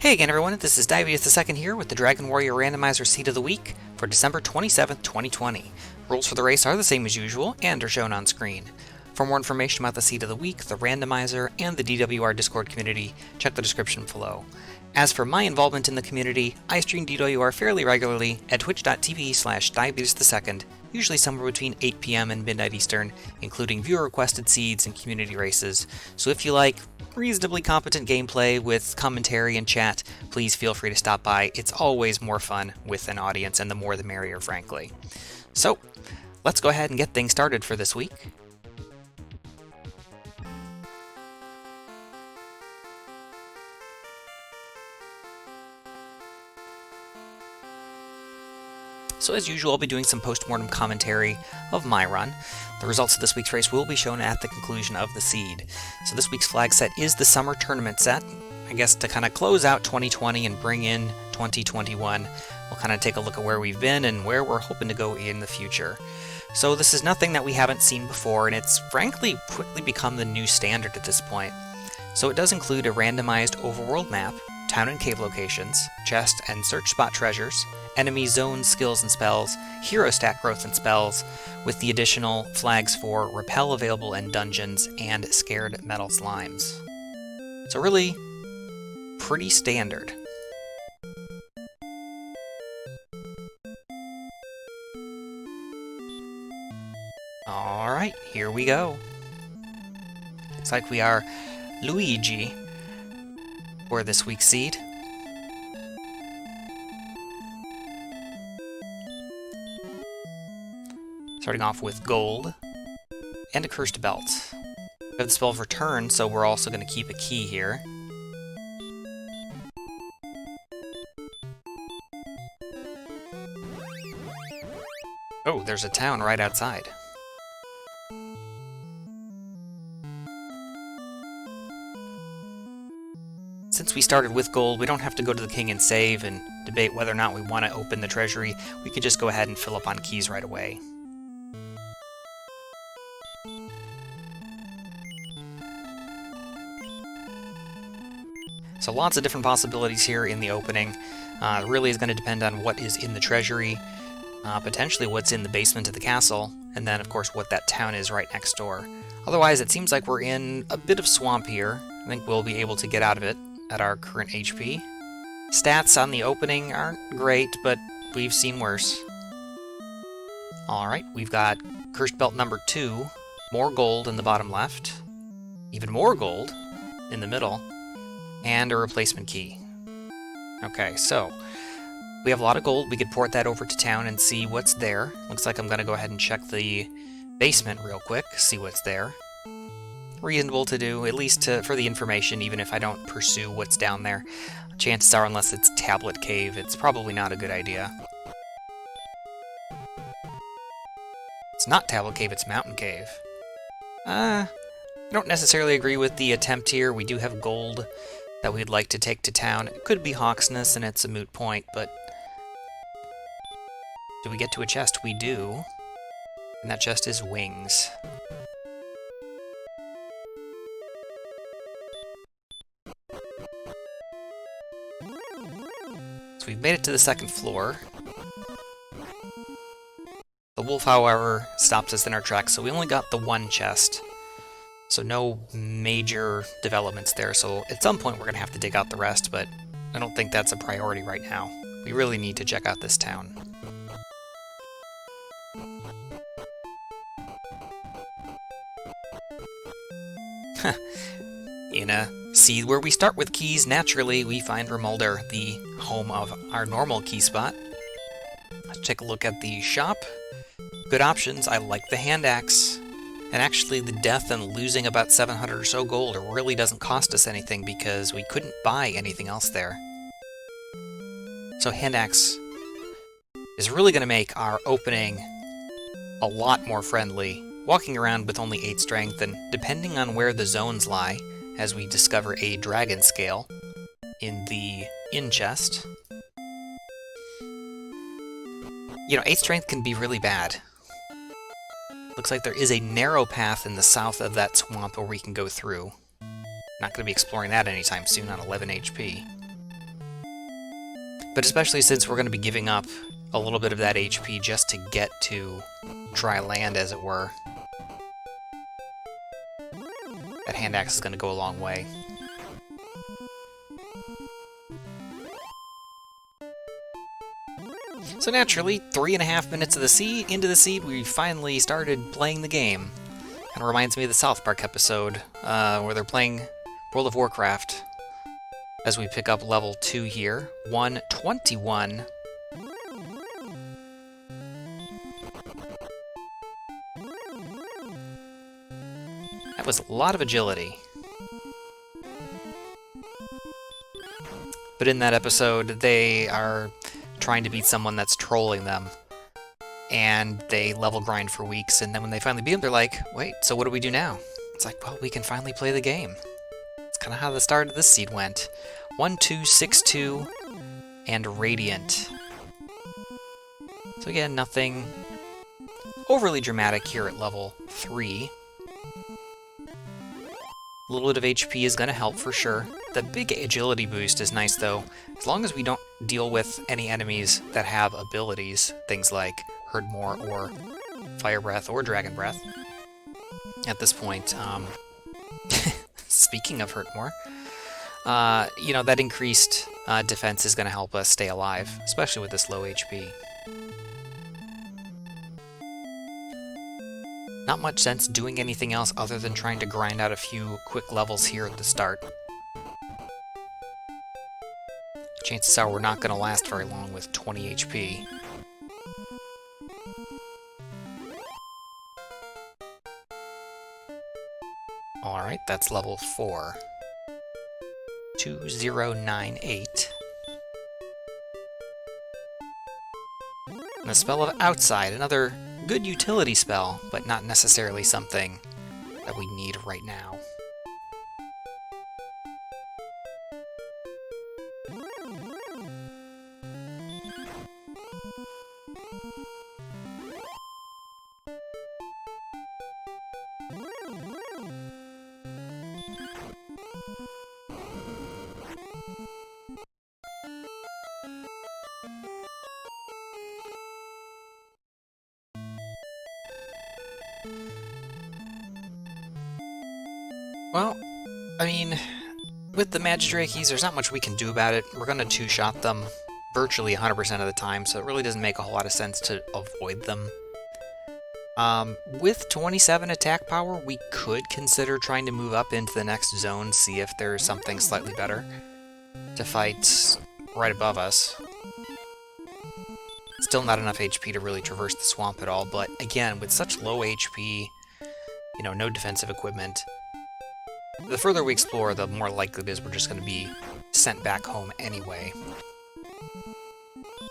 Hey again everyone, this is Diabetes2 here with the Dragon Warrior Randomizer Seed of the Week for December 27th, 2020. Rules for the race are the same as usual and are shown on screen. For more information about the Seed of the Week, the Randomizer, and the DWR Discord community, check the description below. As for my involvement in the community, I stream DWR fairly regularly at twitch.tv/Diabetes2, usually somewhere between 8 p.m. and midnight Eastern, including viewer-requested seeds and community races. So if you like reasonably competent gameplay with commentary and chat, please feel free to stop by. It's always more fun with an audience, and the more the merrier, frankly. So, let's go ahead and get things started for this week. So as usual, I'll be doing some post-mortem commentary of my run. The results of this week's race will be shown at the conclusion of the seed. So this week's flag set is the summer tournament set. I guess to kind of close out 2020 and bring in 2021, we'll kind of take a look at where we've been and where we're hoping to go in the future. So this is nothing that we haven't seen before, and it's frankly quickly become the new standard at this point. So it does include a randomized overworld map, town and cave locations, chest and search spot treasures, enemy zones, skills and spells, hero stat growth and spells, with the additional flags for repel available in dungeons and scared metal slimes. So really, pretty standard. Alright, here we go. Looks like we are Luigi for this week's seed. Starting off with gold and a cursed belt. We have the spell of return, so we're also going to keep a key here. Oh, there's a town right outside. Since we started with gold, we don't have to go to the king and save and debate whether or not we want to open the treasury. We could just go ahead and fill up on keys right away. So lots of different possibilities here in the opening. It really is going to depend on what is in the treasury, potentially what's in the basement of the castle, and then of course what that town is right next door. Otherwise, it seems like we're in a bit of swamp here. I think we'll be able to get out of it at our current HP. Stats on the opening aren't great, but we've seen worse. Alright, we've got Cursed Belt number 2, more gold in the bottom left, even more gold in the middle, and a replacement key. Okay, so we have a lot of gold. We could port that over to town and see what's there. Looks like I'm going to go ahead and check the basement real quick, see what's there. Reasonable to do, at least for the information, even if I don't pursue what's down there. Chances are, unless it's Tablet Cave, it's probably not a good idea. It's not Tablet Cave, it's Mountain Cave. I don't necessarily agree with the attempt here. We do have gold that we'd like to take to town. It could be Hawksness, and it's a moot point, but do we get to a chest? We do. And that chest is wings. So we've made it to the second floor. The wolf, however, stops us in our tracks, so we only got the one chest. So no major developments there, so at some point we're going to have to dig out the rest, but I don't think that's a priority right now. We really need to check out this town. In a seed where we start with keys, naturally we find Remulder, the home of our normal key spot. Let's take a look at the shop. Good options. I like the hand axe. And actually, the death and losing about 700 or so gold really doesn't cost us anything because we couldn't buy anything else there. So hand axe is really going to make our opening a lot more friendly. Walking around with only 8 strength, and depending on where the zones lie, as we discover a dragon scale in the inn chest. You know, 8 strength can be really bad. Looks like there is a narrow path in the south of that swamp where we can go through. Not going to be exploring that anytime soon on 11 HP. But especially since we're going to be giving up a little bit of that HP just to get to dry land, as it were. That hand axe is going to go a long way. So naturally, 3.5 minutes of the seed into the seed, we finally started playing the game. Kind of reminds me of the South Park episode where they're playing World of Warcraft. As we pick up level 2 here, 121. That was a lot of agility. But in that episode, they are trying to beat someone that's trolling them. And they level grind for weeks, and then when they finally beat them, they're like, wait, so what do we do now? It's like, well, we can finally play the game. It's kind of how the start of this seed went. 1, 2, 6, 2, and Radiant. So again, nothing overly dramatic here at level 3. A little bit of HP is going to help for sure. The big agility boost is nice though, as long as we don't deal with any enemies that have abilities, things like Herd More or Fire Breath or Dragon Breath. At this point, speaking of Hurt More, you know, that increased defense is going to help us stay alive, especially with this low HP. Not much sense doing anything else other than trying to grind out a few quick levels here at the start. Chances are we're not going to last very long with 20 HP. Alright, that's level 4. 2098. And the Spell of Outside, another good utility spell, but not necessarily something that we need right now. Well, I mean, with the Magidrakies, there's not much we can do about it. We're going to two-shot them virtually 100% of the time, so it really doesn't make a whole lot of sense to avoid them. With 27 attack power, we could consider trying to move up into the next zone, see if there's something slightly better to fight right above us. Still not enough HP to really traverse the swamp at all, but again, with such low HP, you know, no defensive equipment, the further we explore, the more likely it is we're just going to be sent back home anyway.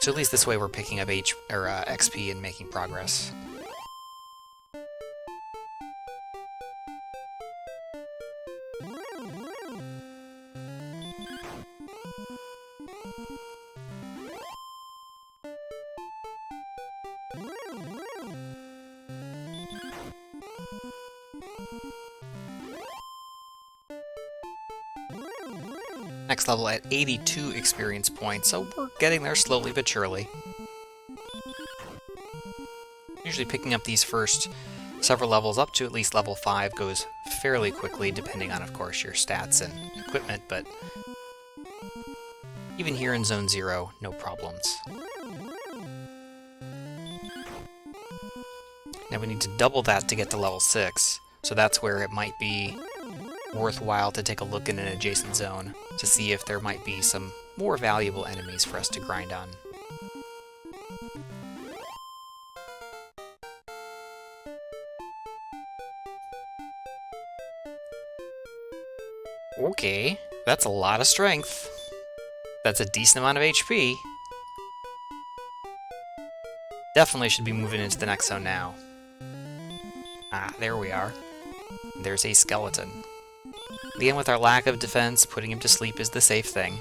So at least this way we're picking up XP and making progress. Next level at 82 experience points, so we're getting there slowly but surely. Usually picking up these first several levels up to at least level 5 goes fairly quickly, depending on, of course, your stats and equipment, but even here in Zone 0, no problems. Now we need to double that to get to level 6, so that's where it might be worthwhile to take a look in an adjacent zone to see if there might be some more valuable enemies for us to grind on. Okay, that's a lot of strength. That's a decent amount of HP. Definitely should be moving into the next zone now. Ah, there we are. There's a skeleton. Again, with our lack of defense, putting him to sleep is the safe thing.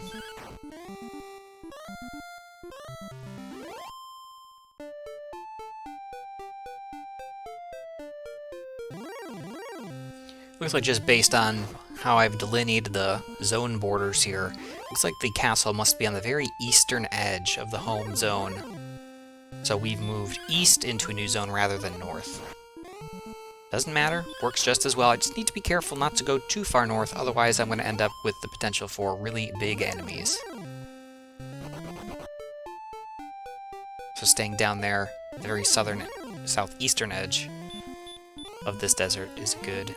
Looks like just based on how I've delineated the zone borders here, looks like the castle must be on the very eastern edge of the home zone. So we've moved east into a new zone rather than north. Doesn't matter, works just as well. I just need to be careful not to go too far north, otherwise I'm going to end up with the potential for really big enemies. So staying down there, the very southeastern edge of this desert is a good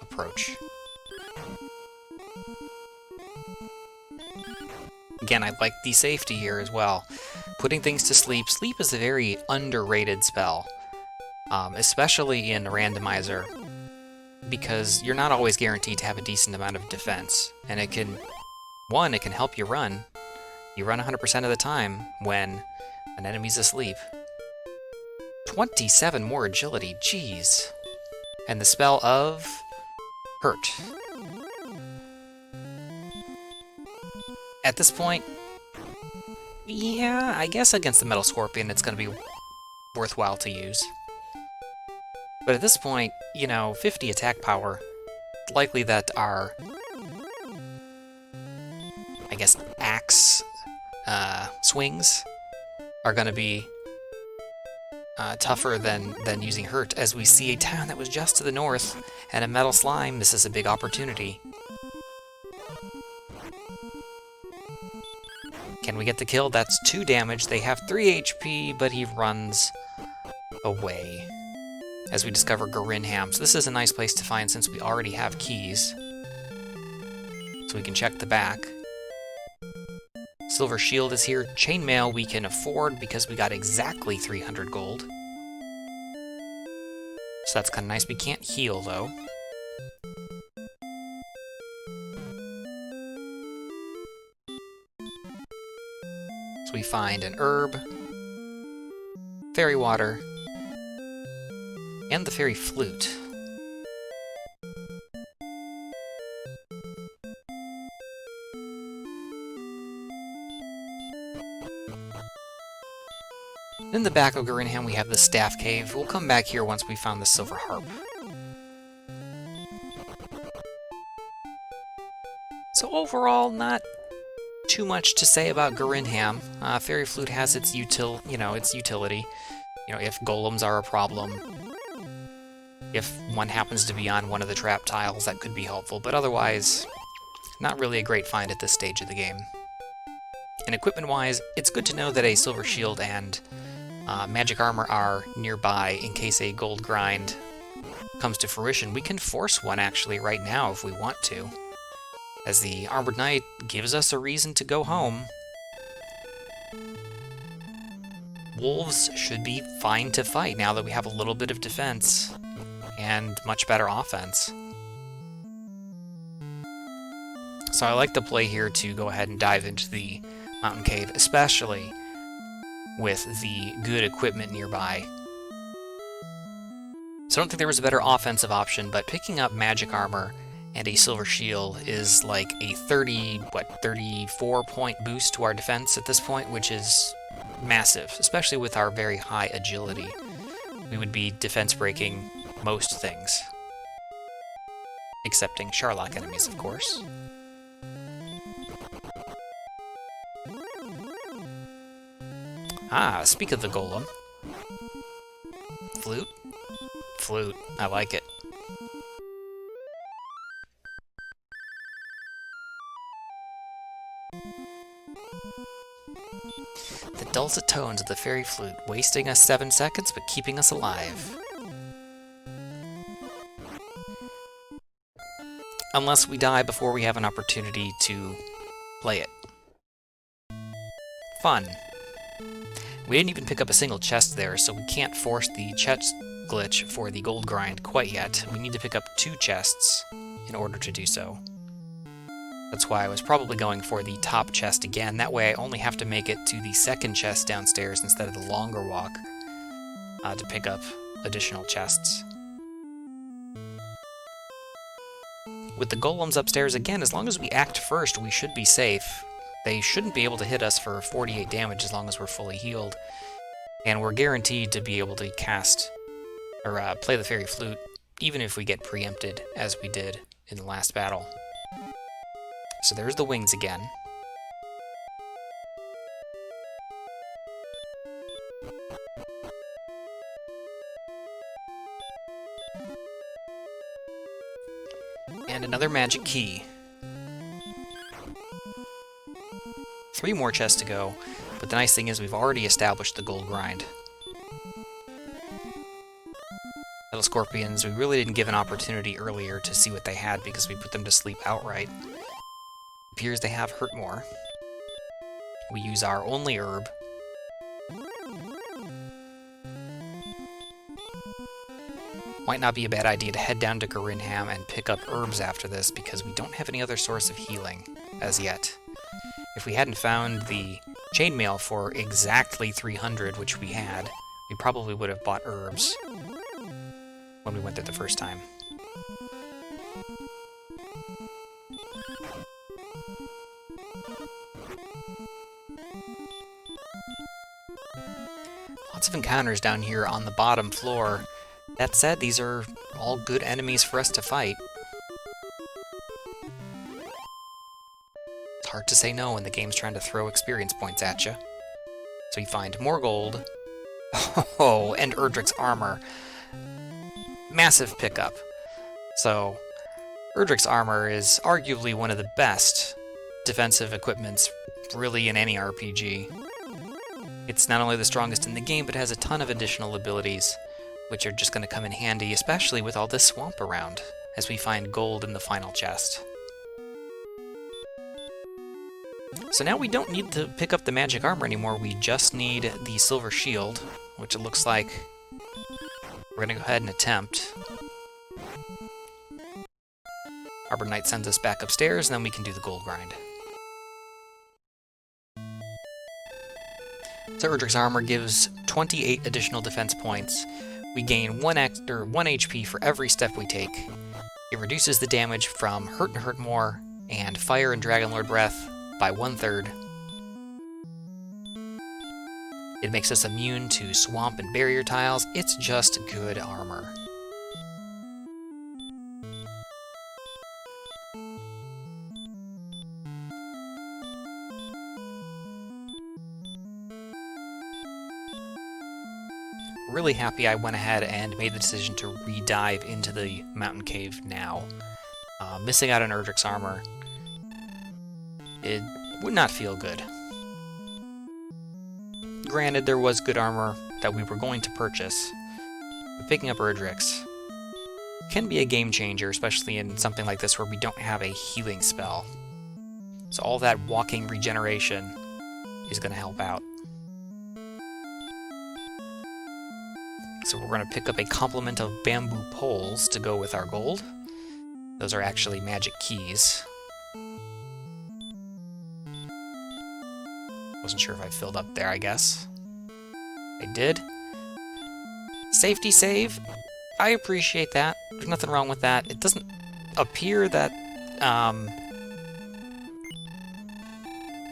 approach. Again, I like the safety here as well. Putting things to sleep. Sleep is a very underrated spell. Especially in Randomizer, because you're not always guaranteed to have a decent amount of defense. And it can help you run. You run 100% of the time when an enemy's asleep. 27 more agility, jeez. And the spell of Hurt. At this point, yeah, I guess against the Metal Scorpion it's going to be worthwhile to use. But at this point, you know, 50 attack power, likely that our, I guess, axe swings are going to be tougher than using Hurt, as we see a town that was just to the north and a metal slime. This is a big opportunity. Can we get the kill? That's 2 damage. They have 3 HP, but he runs away. As we discover Garinham. So this is a nice place to find since we already have keys. So we can check the back. Silver Shield is here. Chainmail we can afford because we got exactly 300 gold. So that's kind of nice. We can't heal, though. So we find an herb, fairy water, and the fairy flute. In the back of Garinham we have the Staff Cave. We'll come back here once we found the Silver Harp. So overall, not too much to say about Garinham. Fairy Flute has its utility. You know, if golems are a problem, if one happens to be on one of the trap tiles, that could be helpful, but otherwise, not really a great find at this stage of the game. And equipment-wise, it's good to know that a Silver Shield and Magic Armor are nearby in case a gold grind comes to fruition. We can force one, actually, right now if we want to, as the Armored Knight gives us a reason to go home. Wolves should be fine to fight now that we have a little bit of defense and much better offense. So I like the play here to go ahead and dive into the mountain cave, especially with the good equipment nearby. So I don't think there was a better offensive option, but picking up magic armor and a silver shield is like a 34 point boost to our defense at this point, which is massive, especially with our very high agility. We would be defense breaking most things. Excepting Sharlock enemies, of course. Ah, speak of the golem. Flute? Flute. I like it. The dulcet tones of the fairy flute, wasting us 7 seconds, but keeping us alive. Unless we die before we have an opportunity to play it. Fun. We didn't even pick up a single chest there, so we can't force the chest glitch for the gold grind quite yet. We need to pick up 2 chests in order to do so. That's why I was probably going for the top chest again. That way I only have to make it to the second chest downstairs instead of the longer walk to pick up additional chests. With the golems upstairs, again, as long as we act first, we should be safe. They shouldn't be able to hit us for 48 damage as long as we're fully healed. And we're guaranteed to be able to cast, or play the fairy flute, even if we get preempted, as we did in the last battle. So there's the wings again. And another magic key. 3 more chests to go, but the nice thing is we've already established the gold grind. Little scorpions, we really didn't give an opportunity earlier to see what they had because we put them to sleep outright. It appears they have hurt more. We use our only herb. Might not be a bad idea to head down to Garinham and pick up herbs after this because we don't have any other source of healing as yet. If we hadn't found the chainmail for exactly 300, which we had, we probably would have bought herbs when we went there the first time. Lots of encounters down here on the bottom floor. That said, these are all good enemies for us to fight. It's hard to say no when the game's trying to throw experience points at you. So you find more gold. Oh, and Erdrick's armor. Massive pickup. So, Erdrick's armor is arguably one of the best defensive equipments really in any RPG. It's not only the strongest in the game, but has a ton of additional abilities, which are just going to come in handy, especially with all this swamp around, as we find gold in the final chest. So now we don't need to pick up the magic armor anymore, we just need the silver shield, which it looks like we're going to go ahead and attempt. Arbor Knight sends us back upstairs, and then we can do the gold grind. So Erdrick's armor gives 28 additional defense points. We gain 1 HP for every step we take. It reduces the damage from Hurt and Hurt More and Fire and Dragonlord Breath by 1/3. It makes us immune to swamp and barrier tiles. It's just good armor. Really happy I went ahead and made the decision to re-dive into the mountain cave now. Missing out on Erdrick's armor, it would not feel good. Granted, there was good armor that we were going to purchase, but picking up Erdrick's can be a game changer, especially in something like this where we don't have a healing spell. So all that walking regeneration is going to help out. So we're going to pick up a complement of bamboo poles to go with our gold. Those are actually magic keys. Wasn't sure if I filled up there, I guess. I did. Safety save. I appreciate that. There's nothing wrong with that. It doesn't appear that...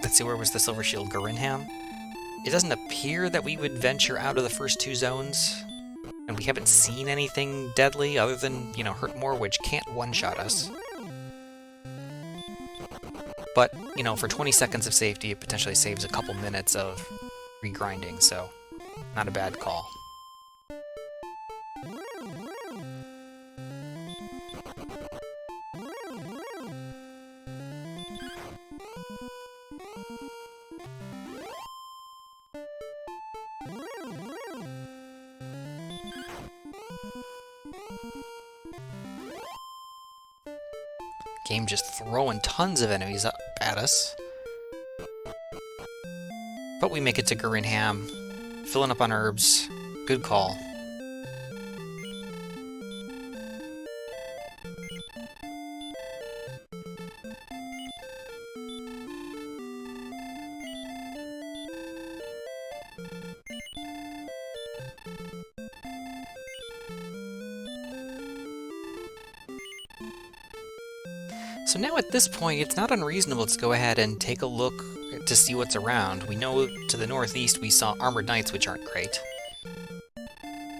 Let's see, where was the Silver Shield? Garinham? It doesn't appear that we would venture out of the first 2 zones. And we haven't seen anything deadly other than, you know, Hurt More, which can't one-shot us. But, you know, for 20 seconds of safety, it potentially saves a couple minutes of regrinding, so not a bad call. Game just throwing tons of enemies up at us. But we make it to Garinham, filling up on herbs. Good call. So now at this point, it's not unreasonable to go ahead and take a look to see what's around. We know to the northeast we saw Armored Knights, which aren't great.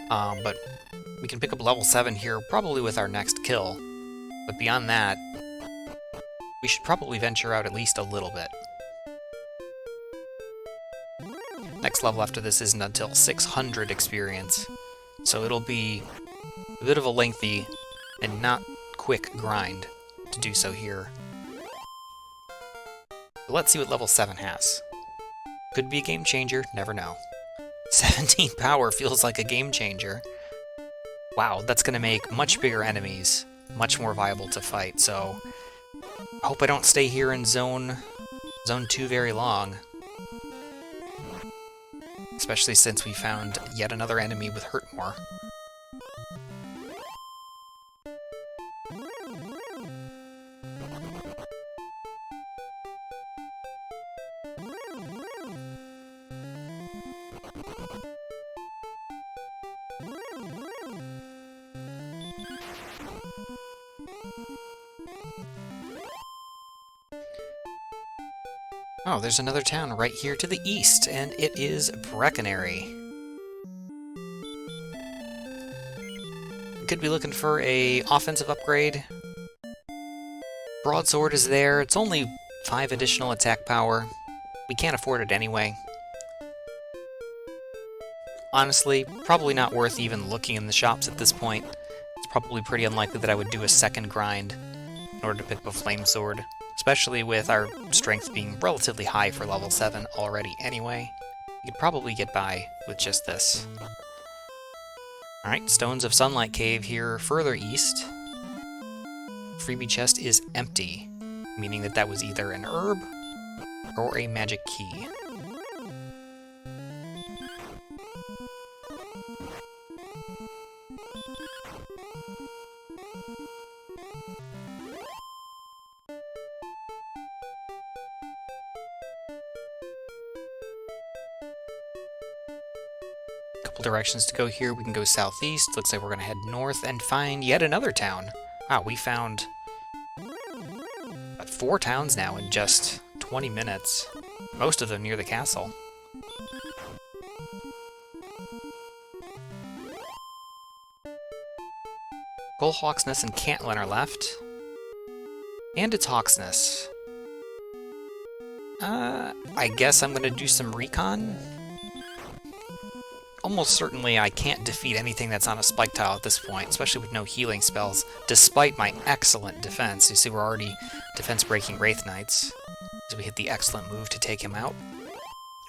But we can pick up level 7 here, probably with our next kill. But beyond that, we should probably venture out at least a little bit. Next level after this isn't until 600 experience, so it'll be a bit of a lengthy and not quick grind to do so here. But let's see what level 7 has. Could be a game changer, never know. 17 power feels like a game changer. Wow, that's going to make much bigger enemies much more viable to fight, so I hope I don't stay here in Zone 2 very long. Especially since we found yet another enemy with Hurt More. Oh, there's another town right here to the east, and it is Brecconary. Could be looking for a offensive upgrade. Broadsword is there. It's only 5 additional attack power. We can't afford it anyway. Honestly, probably not worth even looking in the shops at this point. It's probably pretty unlikely that I would do a second grind in order to pick up a flame sword. Especially with our strength being relatively high for level 7 already anyway. We could probably get by with just this. Alright, Stones of Sunlight Cave here further east. Freebie chest is empty, meaning that that was either an herb or a magic key. Directions to go here. We can go southeast. Looks like we're going to head north and find yet another town. Wow, we found 4 towns now in just 20 minutes. Most of them near the castle. Bull Hawksness and Cantlin are left. And it's Hawksness. I guess I'm going to do some recon. Almost certainly I can't defeat anything that's on a spike tile at this point, especially with no healing spells, despite my excellent defense. You see we're already defense-breaking Wraith Knights, as we hit the excellent move to take him out.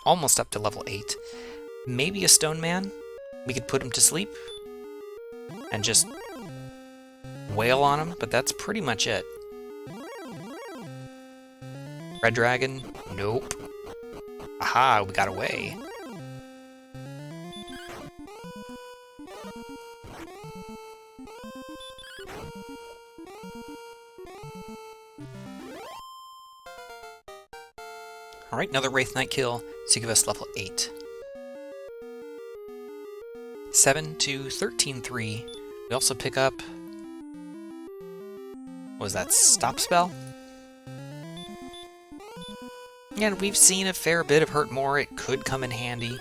Almost up to level 8. Maybe a Stone Man? We could put him to sleep and just wail on him, but that's pretty much it. Red Dragon? Nope. Aha, we got away. Alright, another Wraith Knight kill to give us level 8. 7 to 13-3. We also pick up... what was that, Stop Spell? And we've seen a fair bit of Hurt More. It could come in handy.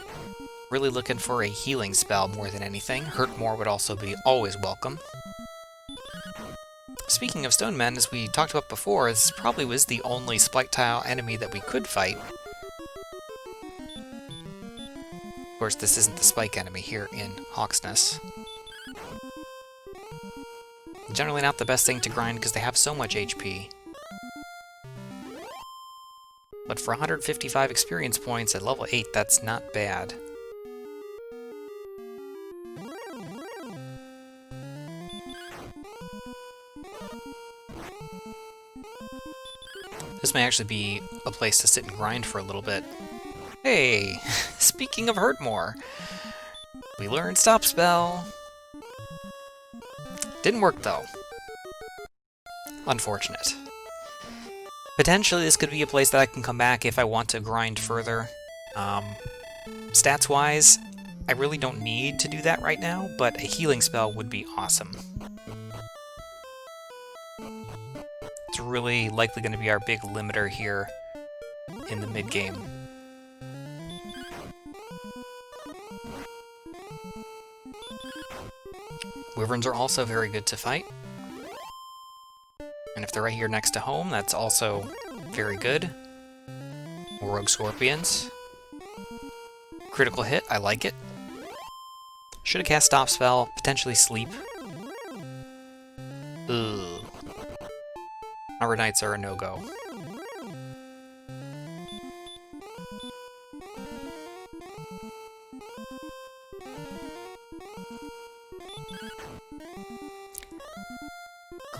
Really looking for a healing spell more than anything. Hurt More would also be always welcome. Speaking of Stone Men, as we talked about before, this probably was the only spike tile enemy that we could fight. Of course, this isn't the spike enemy here in Hawksness. Generally not the best thing to grind because they have so much HP. But for 155 experience points at level 8, that's not bad. This may actually be a place to sit and grind for a little bit. Hey, speaking of Hurt More, we learned Stop Spell. Didn't work though. Unfortunate. Potentially this could be a place that I can come back if I want to grind further. Stats-wise, I really don't need to do that right now, but a healing spell would be awesome. It's really likely going to be our big limiter here in the mid-game. Wyverns are also very good to fight. And if they're right here next to home, that's also very good. More rogue scorpions. Critical hit, I like it. Should have cast Stop Spell, potentially sleep. Ugh. Arbor Knights are a no-go.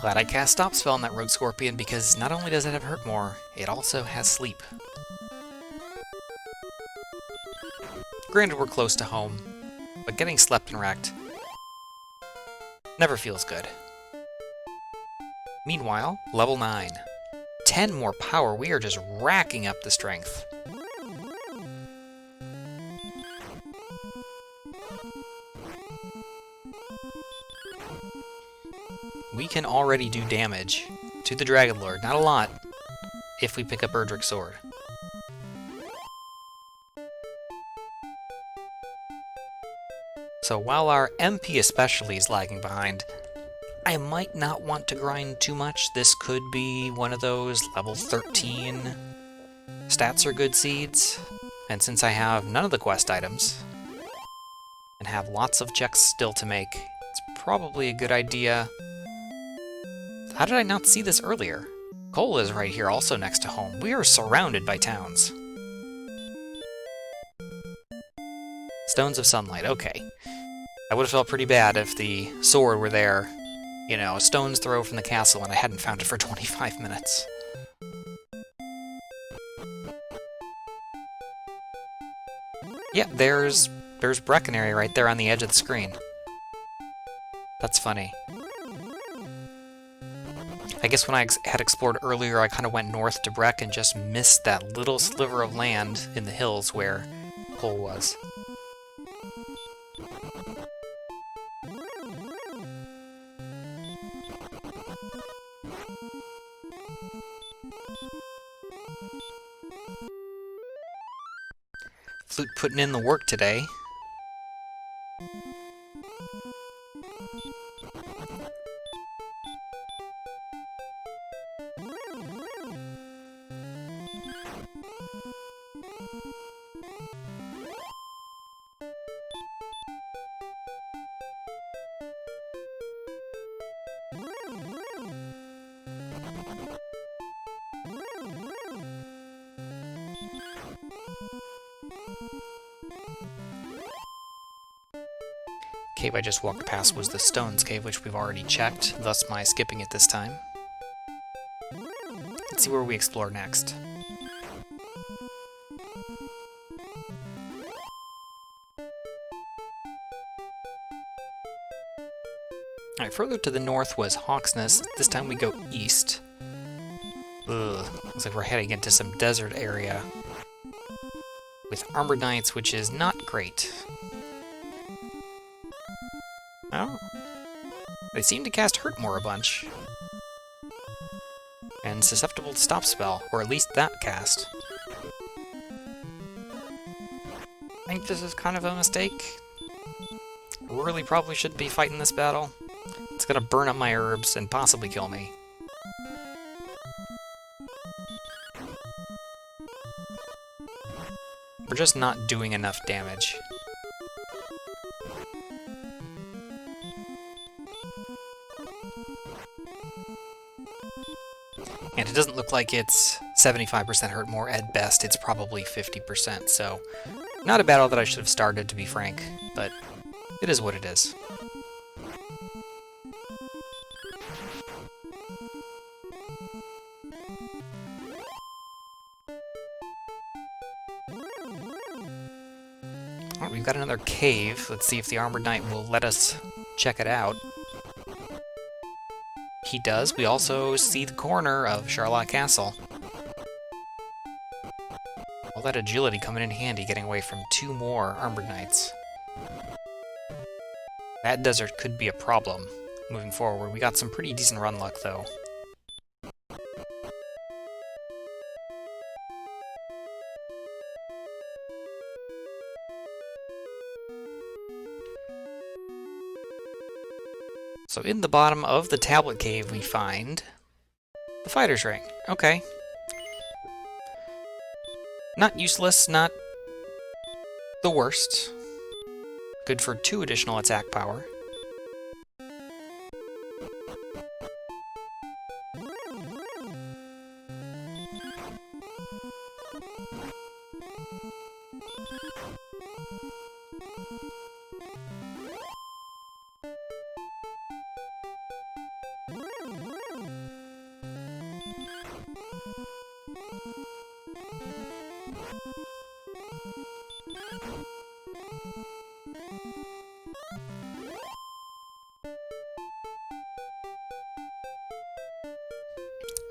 Glad I cast Stop Spell on that Rogue Scorpion, because not only does it have Hurt More, it also has Sleep. Granted, we're close to home, but getting slept and wrecked never feels good. Meanwhile, level 9. 10 more power, we are just racking up the strength. We can already do damage to the Dragon Lord, not a lot, if we pick up Erdrick's Sword. So while our MP especially is lagging behind, I might not want to grind too much. This could be one of those level 13 stats are good seeds, and since I have none of the quest items, and have lots of checks still to make, it's probably a good idea. How did I not see this earlier? Cole is right here, also next to home. We are surrounded by towns. Stones of Sunlight, okay. I would have felt pretty bad if the sword were there, you know, a stone's throw from the castle and I hadn't found it for 25 minutes. Yeah, there's Brecconary right there on the edge of the screen. That's funny. I guess when I had explored earlier, I kind of went north to Breck and just missed that little sliver of land in the hills where Cole was. Flute putting in the work today. Cave I just walked past was the Stones Cave, which we've already checked, thus my skipping it this time. Let's see where we explore next. Alright, further to the north was Hawksness. This time we go east. Ugh, looks like we're heading into some desert area with Armored Knights, which is not great. Oh. They seem to cast Hurt More a bunch. And susceptible to Stop Spell, or at least that cast. I think this is kind of a mistake. Really probably shouldn't be fighting this battle. It's gonna burn up my herbs and possibly kill me. We're just not doing enough damage. And it doesn't look like it's 75% hurt more at best, it's probably 50%, so not a battle that I should have started, to be frank, but it is what it is. Alright, we've got another cave. Let's see if the Armored Knight will let us check it out. He does. We also see the corner of Charlotte Castle. All that agility coming in handy, getting away from 2 more Armored Knights. That desert could be a problem moving forward. We got some pretty decent run luck, though. So in the bottom of the tablet cave we find The fighter's ring. Okay. Not useless, not the worst. Good for 2 additional attack power.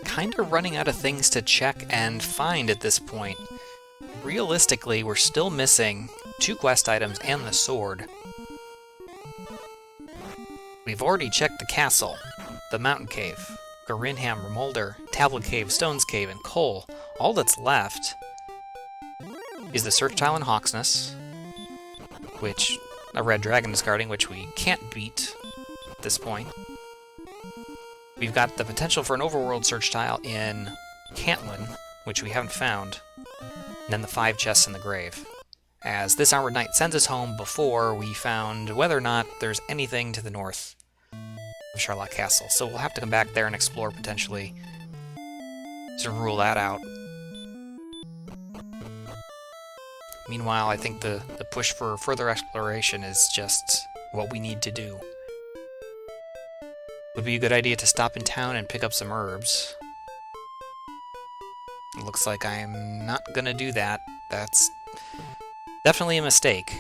Kind of running out of things to check and find at this point. Realistically, we're still missing 2 quest items and the sword. We've already checked the castle, the mountain cave, Garinham Remolder, Tablet Cave, Stones Cave, and Coal. All that's left is the search tile in Hawksness, which a red dragon is guarding, which we can't beat at this point. We've got the potential for an overworld search tile in Cantlin, which we haven't found, and then the 5 chests in the grave, as this Armored Knight sends us home before we found whether or not there's anything to the north of Charlotte Castle. So we'll have to come back there and explore potentially to rule that out. Meanwhile, I think the push for further exploration is just what we need to do. Would be a good idea to stop in town and pick up some herbs. It looks like I'm not gonna do that. That's definitely a mistake.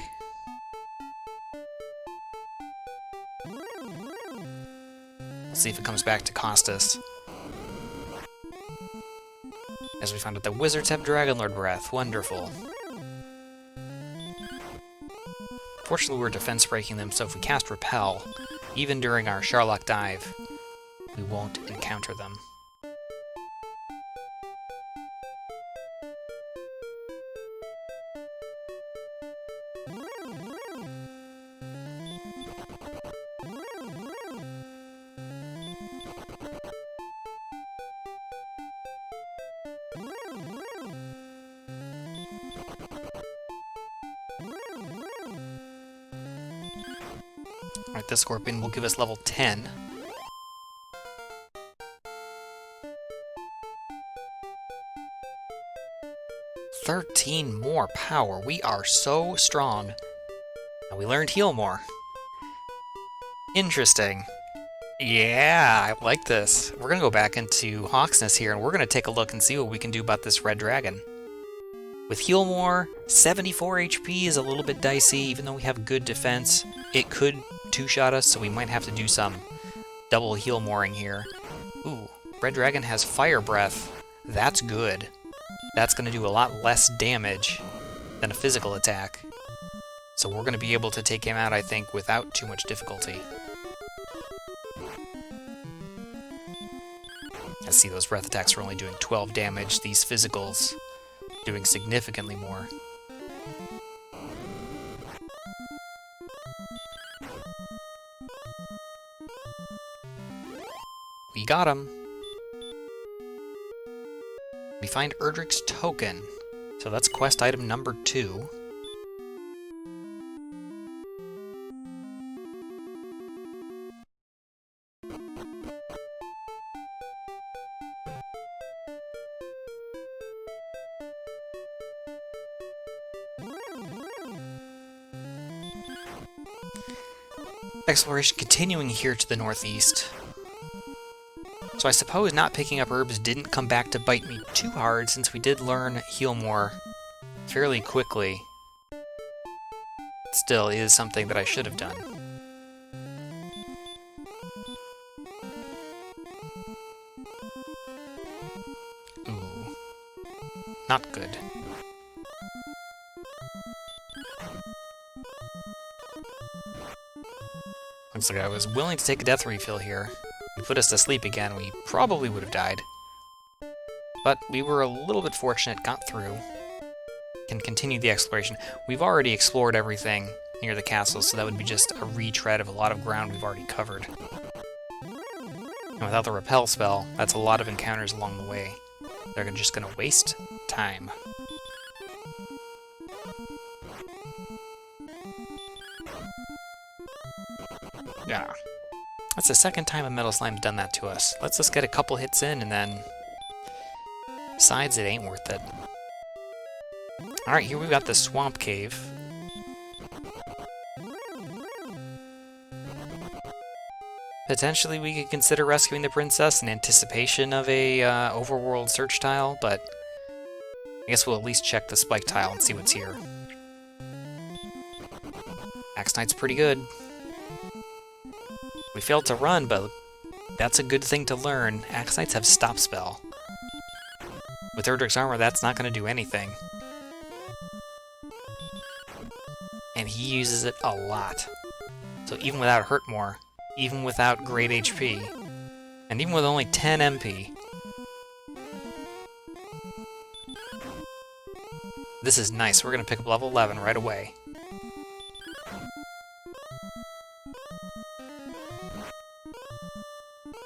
Let's see if it comes back to cost us. As we found out, the wizards have Dragonlord Breath. Wonderful. Fortunately, we're defense breaking them, so if we cast Repel, even during our Sharlock dive, we won't encounter them. Alright, this Scorpion will give us level 10. $13 more power. We are so strong. And we learned Heal more. Interesting. Yeah, I like this. We're going to go back into Hawksness here, and we're going to take a look and see what we can do about this red dragon. With Heal more, 74 HP is a little bit dicey, even though we have good defense. It could two-shot us, so we might have to do some double heal mooring here. Ooh, red dragon has fire breath. That's good. That's going to do a lot less damage than a physical attack. So we're going to be able to take him out, I think, without too much difficulty. I see those breath attacks are only doing 12 damage. These physicals doing significantly more. We got him. We find Erdrick's token. So that's quest item number 2. Exploration continuing here to the northeast. So I suppose not picking up herbs didn't come back to bite me too hard, since we did learn Heal more fairly quickly. It still is something that I should have done. Ooh. Not good. Looks like I was willing to take a death refill here. If he put us to sleep again, we probably would have died. But we were a little bit fortunate, got through. Can continue the exploration. We've already explored everything near the castle, so that would be just a retread of a lot of ground we've already covered. And without the repel spell, that's a lot of encounters along the way. They're just going to waste time. Yeah. That's the second time a Metal Slime's done that to us. Let's just get a couple hits in, and then... Besides, it ain't worth it. Alright, here we've got the Swamp Cave. Potentially we could consider rescuing the princess in anticipation of a overworld search tile, but I guess we'll at least check the spike tile and see what's here. Axe Knight's pretty good. We failed to run, but that's a good thing to learn. Axe Knights have stop spell. With Erdrick's armor, that's not going to do anything. And he uses it a lot. So even without Hurt More, even without great HP, and even with only 10 MP, this is nice. We're going to pick up level 11 right away.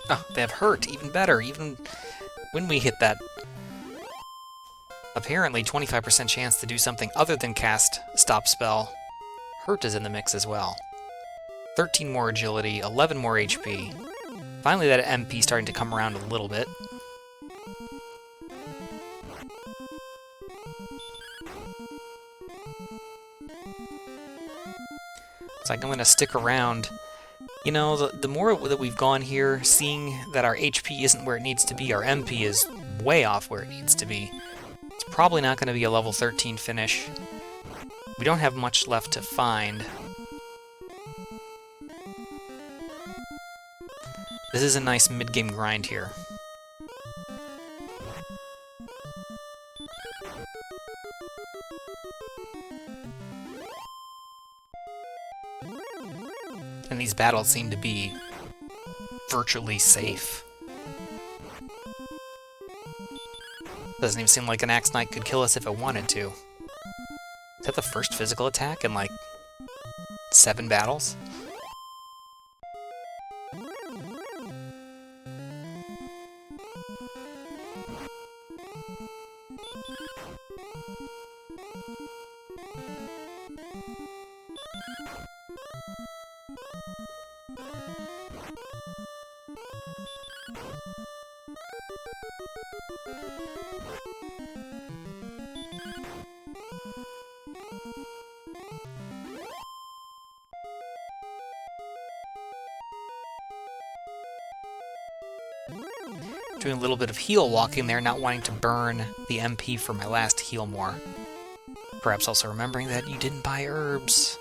Oh, they have Hurt, even better, even when we hit that apparently 25% chance to do something other than cast Stop Spell. Hurt is in the mix as well. 13 more agility, 11 more HP. Finally that MP starting to come around a little bit. It's like I'm going to stick around. You know, the more that we've gone here, seeing that our HP isn't where it needs to be, our MP is way off where it needs to be. It's probably not going to be a level 13 finish. We don't have much left to find. This is a nice mid-game grind here. And these battles seem to be virtually safe. Doesn't even seem like an Axe Knight could kill us if it wanted to. Is that the first physical attack in, like, 7 battles? Doing a little bit of heal walking there, not wanting to burn the MP for my last heal more. Perhaps also remembering that you didn't buy herbs.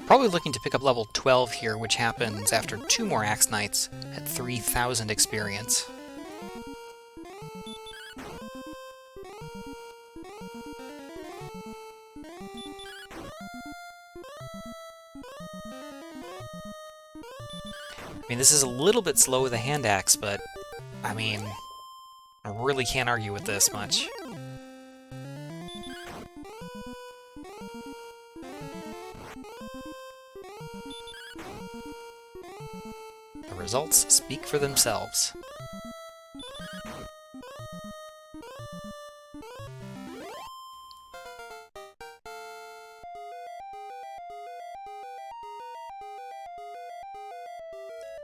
Probably looking to pick up level 12 here, which happens after 2 more Axe Knights at 3,000 experience. I mean, this is a little bit slow with a hand axe, but, I mean, I really can't argue with this much. The results speak for themselves.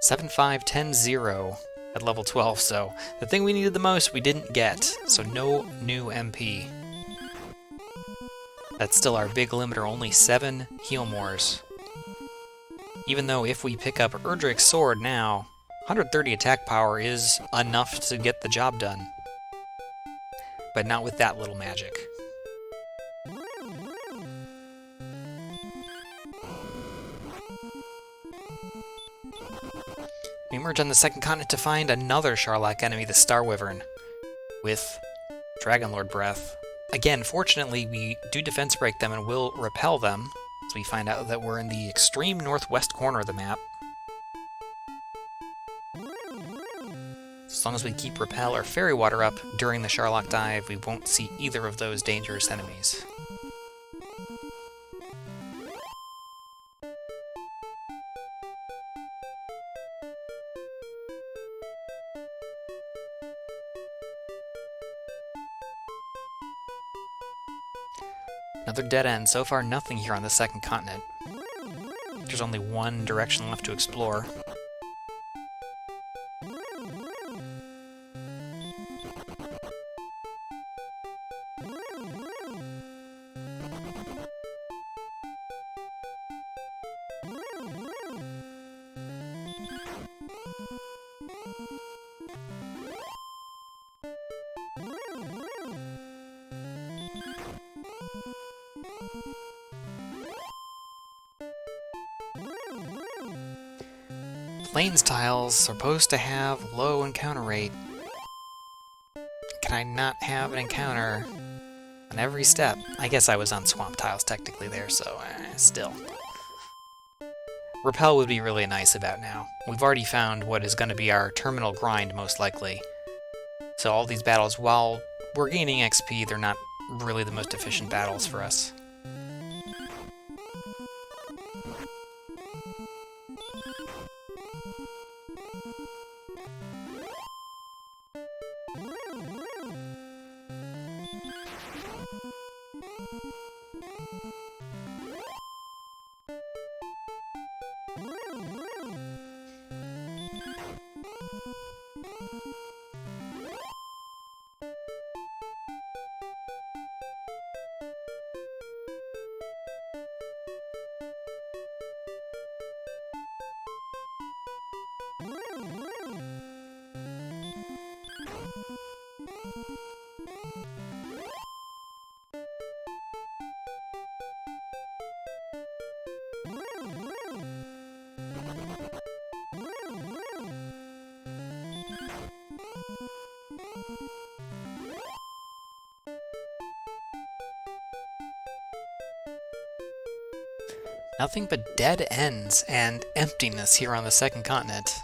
Seven, 5, 10, 0 at level 12, so the thing we needed the most we didn't get, so no new MP. That's still our big limiter, only 7 heal mores. Even though if we pick up Erdrick's sword now, 130 attack power is enough to get the job done. But not with that little magic. We emerge on the second continent to find another Sharlak enemy, the Star Wyvern, with Dragon Lord Breath. Again, fortunately, we do defense break them and will repel them, so we find out that we're in the extreme northwest corner of the map. As long as we keep Repel or Fairy Water up during the Sharlock dive, we won't see either of those dangerous enemies. Another dead end. So far, nothing here on the second continent. There's only one direction left to explore. Plains tiles supposed to have low encounter rate. Can I not have an encounter on every step? I guess I was on swamp tiles technically there, so still. Repel would be really nice about now. We've already found what is going to be our terminal grind, most likely. So all these battles, while we're gaining XP, they're not really the most efficient battles for us. Nothing but dead ends and emptiness here on the second continent.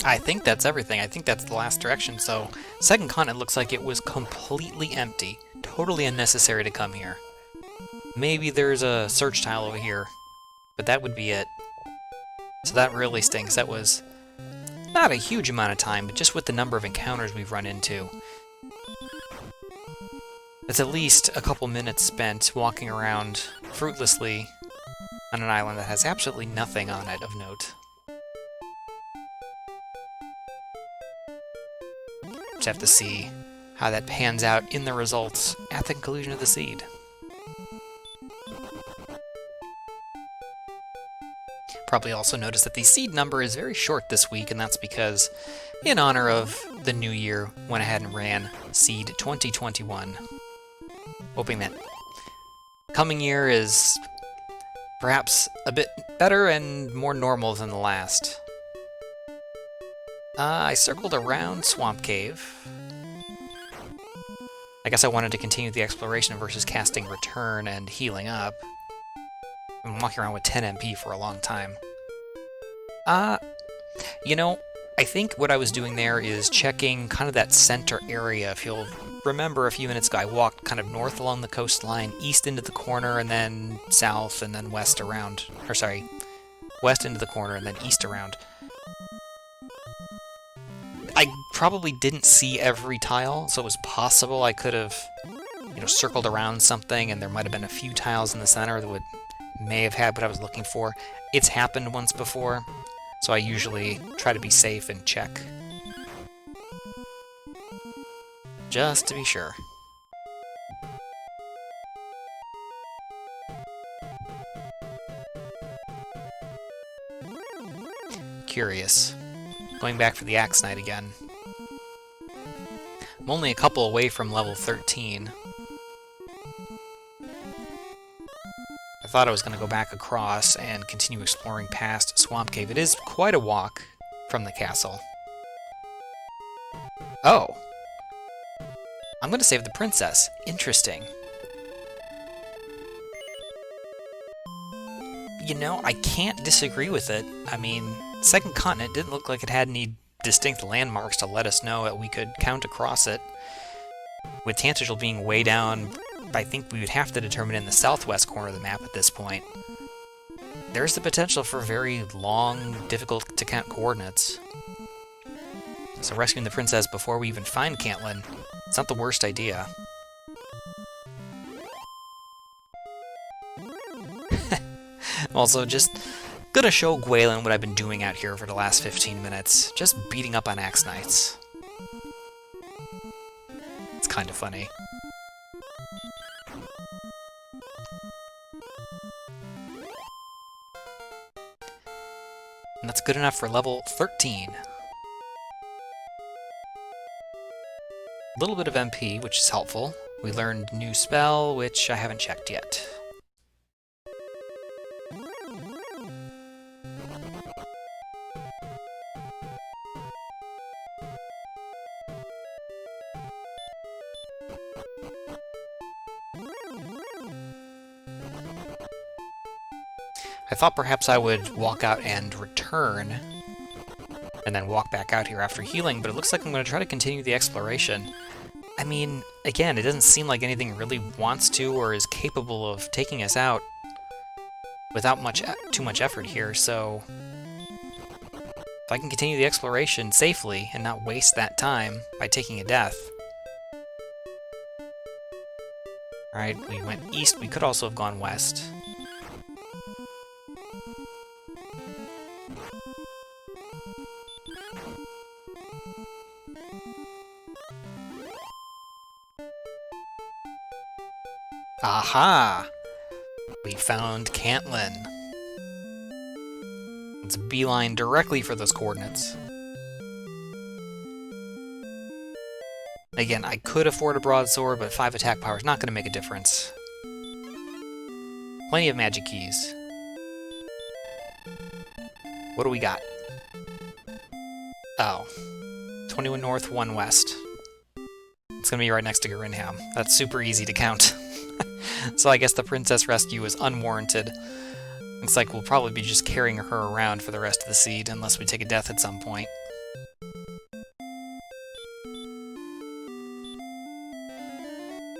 I think that's everything. I think that's the last direction, so second continent looks like it was completely empty. Totally unnecessary to come here. Maybe there's a search tile over here, but that would be it. So that really stinks. That was not a huge amount of time, but just with the number of encounters we've run into. It's at least a couple minutes spent walking around fruitlessly on an island that has absolutely nothing on it of note. Just have to see how that pans out in the results at the conclusion of the seed. Probably also noticed that the seed number is very short this week, and that's because, in honor of the new year, went ahead and ran Seed 2021. Hoping that coming year is perhaps a bit better and more normal than the last. I circled around Swamp Cave. I guess I wanted to continue the exploration versus casting Return and healing up. I've been walking around with 10 MP for a long time. You know, I think what I was doing there is checking kind of that center area. If you'll remember a few minutes ago, I walked kind of north along the coastline, east into the corner, and then south, and then west around. Or sorry, west into the corner, and then east around. I probably didn't see every tile, so it was possible I could have, circled around something, and there might have been a few tiles in the center that may have had what I was looking for. It's happened once before, so I usually try to be safe and check. Just to be sure. Curious. Going back for the Axe Knight again. I'm only a couple away from level 13. I thought I was going to go back across and continue exploring past Swamp Cave. It is quite a walk from the castle. Oh! I'm going to save the princess. Interesting. You know, I can't disagree with it. I mean, Second Continent didn't look like it had any distinct landmarks to let us know that we could count across it. With Tantegel being way down, I think we would have to determine in the southwest corner of the map at this point. There's the potential for very long, difficult-to-count coordinates. So rescuing the princess before we even find Cantlin, it's not the worst idea. Also, just gonna show Gwaelin what I've been doing out here for the last 15 minutes. Just beating up on Axe Knights. It's kind of funny. And that's good enough for level 13. A little bit of MP, which is helpful. We learned new spell, which I haven't checked yet. I thought perhaps I would walk out and return, and then walk back out here after healing, but it looks like I'm going to try to continue the exploration. I mean, again, it doesn't seem like anything really wants to or is capable of taking us out without too much effort here, so if I can continue the exploration safely and not waste that time by taking a death. Alright, we went east, we could also have gone west. Aha! We found Cantlin. Let's beeline directly for those coordinates. Again, I could afford a broadsword, but 5 attack power is not going to make a difference. Plenty of magic keys. What do we got? Oh. 21 north, 1 west. It's going to be right next to Garinham. That's super easy to count. So I guess the princess rescue is unwarranted. Looks like we'll probably be just carrying her around for the rest of the seed, unless we take a death at some point.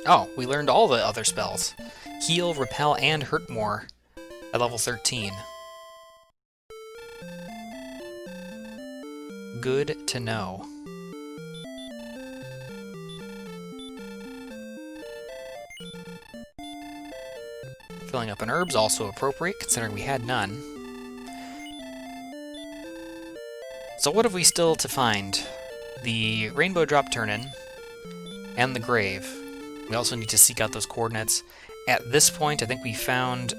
Oh, we learned all the other spells. Heal, Repel, and Hurt More at level 13. Good to know. Filling up on herbs, also appropriate, considering we had none. So what have we still to find? The Rainbow Drop Turn-In, and the Grave. We also need to seek out those coordinates. At this point, I think we found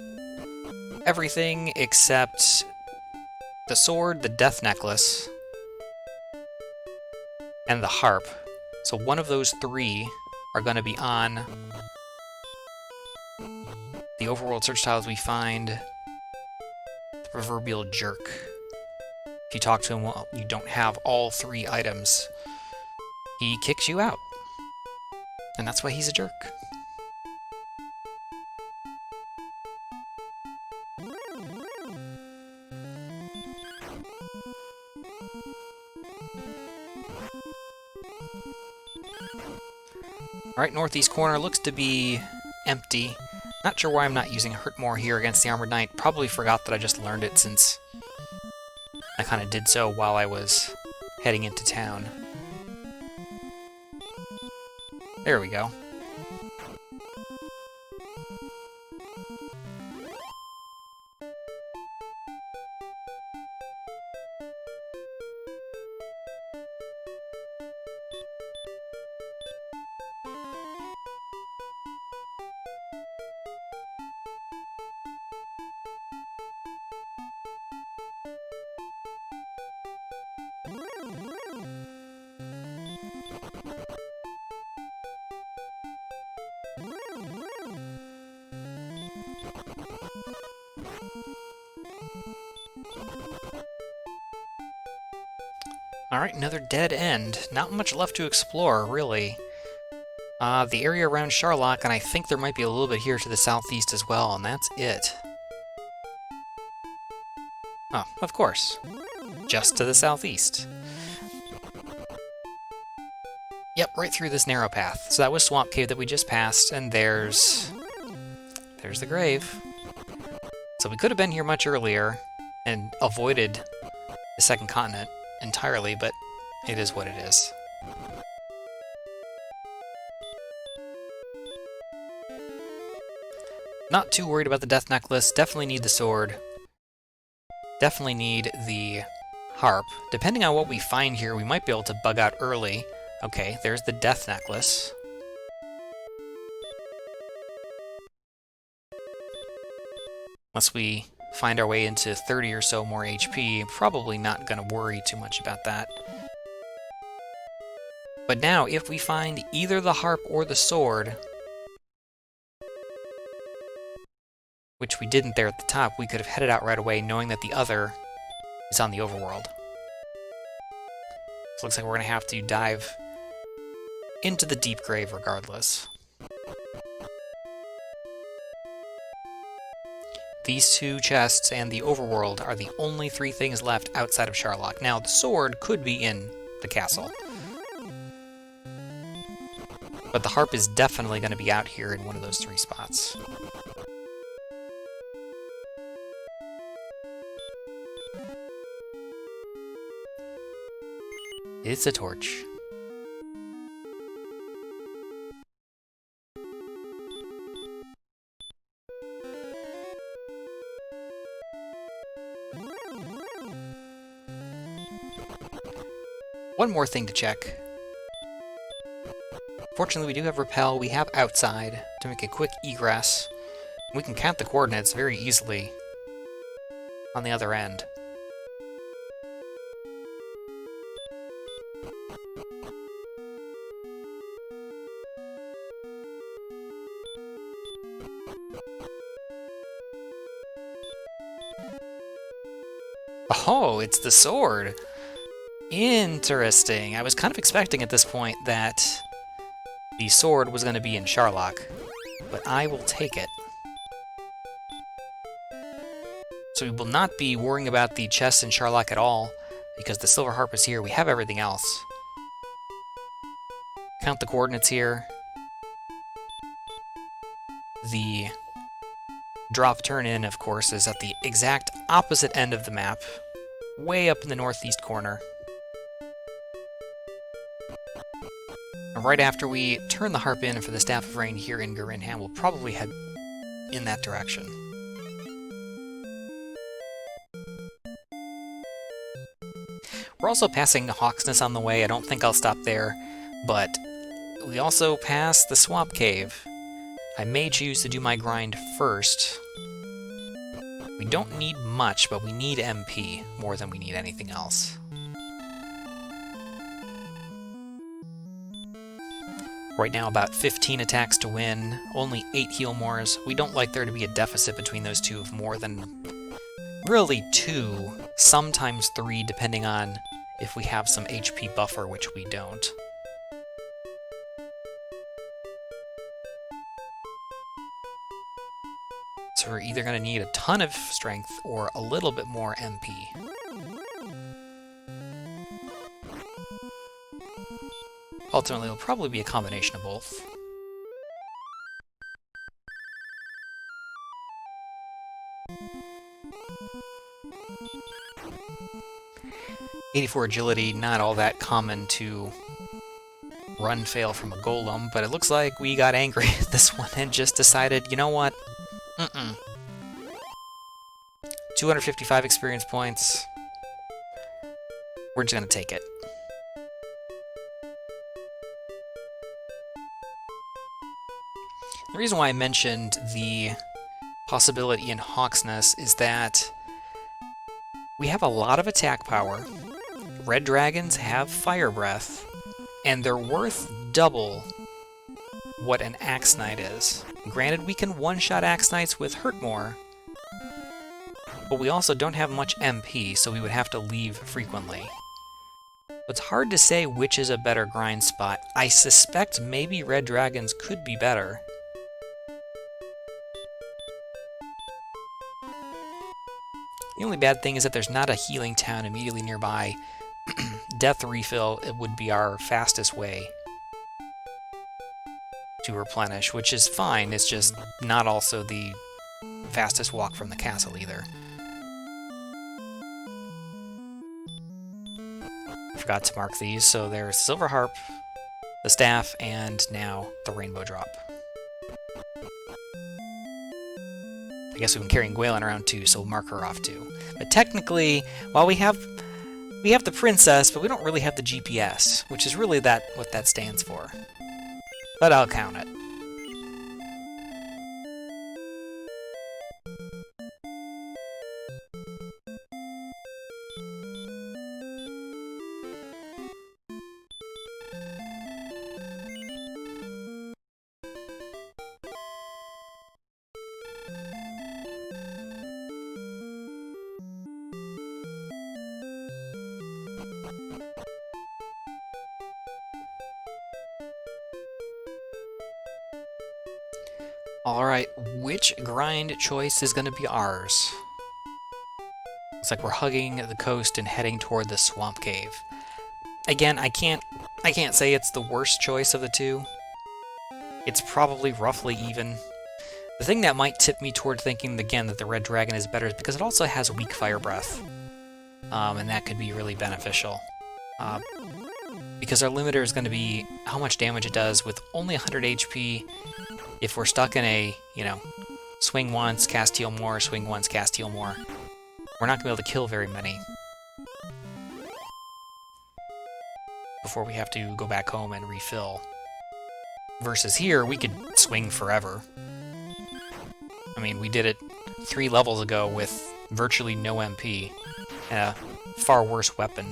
everything except the sword, the death necklace, and the harp. So one of those 3 are going to be on the overworld search tiles we find. The proverbial jerk. If you talk to him while you don't have all 3 items, he kicks you out. And that's why he's a jerk. Alright, northeast corner looks to be empty. Not sure why I'm not using Hurt More here against the Armored Knight. Probably forgot that I just learned it since I kind of did so while I was heading into town. There we go. Alright, another dead end. Not much left to explore, really. The area around Charlock, and I think there might be a little bit here to the southeast as well, and that's it. Oh, of course. Just to the southeast. Yep, right through this narrow path. So that was Swamp Cave that we just passed, and there's the grave. So we could have been here much earlier and avoided the second continent entirely, but it is what it is. Not too worried about the death necklace. Definitely need the sword. Definitely need the harp. Depending on what we find here, we might be able to bug out early. Okay, there's the death necklace. Unless we find our way into 30 or so more HP, probably not going to worry too much about that. But now, if we find either the harp or the sword, which we didn't there at the top, we could have headed out right away knowing that the other is on the overworld. So it looks like we're going to have to dive into the deep grave regardless. These two chests and the overworld are the only three things left outside of Sharlock. Now, the sword could be in the castle, but the harp is definitely going to be out here in one of those three spots. It's a torch. One more thing to check. Fortunately, we do have Repel, we have Outside to make a quick egress. We can count the coordinates very easily on the other end. Oh, it's the sword! Interesting. I was kind of expecting at this point that the sword was going to be in Sharlock, but I will take it. So we will not be worrying about the chest in Sharlock at all, because the silver harp is here. We have everything else. Count the coordinates here. The drop turn-in, of course, is at the exact opposite end of the map, way up in the northeast corner. And right after we turn the harp in for the Staff of Rain here in Garinham, we'll probably head in that direction. We're also passing Hawksness on the way. I don't think I'll stop there, but we also pass the Swamp Cave. I may choose to do my grind first. We don't need much, but we need MP more than we need anything else. Right now, about 15 attacks to win, only 8 heal mores. We don't like there to be a deficit between those two of more than really 2, sometimes 3, depending on if we have some HP buffer, which we don't. So we're either going to need a ton of strength or a little bit more MP. Ultimately, it'll probably be a combination of both. '84 agility, not all that common to run fail from a golem, but it looks like we got angry at this one and just decided, you know what? 255 experience points. We're just gonna take it. The reason why I mentioned the possibility in Hawksness is that we have a lot of attack power. Red dragons have fire breath, and they're worth double what an Axe Knight is. Granted, we can one-shot Axe Knights with Hurt more, but we also don't have much MP, so we would have to leave frequently. It's hard to say which is a better grind spot. I suspect maybe Red Dragons could be better. You know only bad thing is that there's not a healing town immediately nearby. Death refill, it would be our fastest way to replenish, which is fine. It's just not also the fastest walk from the castle either. Forgot to mark these, so there's Silver Harp, the staff, and now the Rainbow Drop. I guess we've been carrying Gwaelin around too, so we'll mark her off too. But technically, while we have the princess, but we don't really have the GPS, which is really what that stands for. But I'll count it. Alright, which grind choice is going to be ours? Looks like we're hugging the coast and heading toward the swamp cave. Again, I can't say it's the worst choice of the two. It's probably roughly even. The thing that might tip me toward thinking, again, that the red dragon is better is because it also has weak fire breath. And that could be really beneficial. Because our limiter is going to be how much damage it does with only 100 HP. If we're stuck in a, swing once, cast heal more, swing once, cast heal more, we're not going to be able to kill very many before we have to go back home and refill. Versus here, we could swing forever. I mean, we did it 3 levels ago with virtually no MP and a far worse weapon.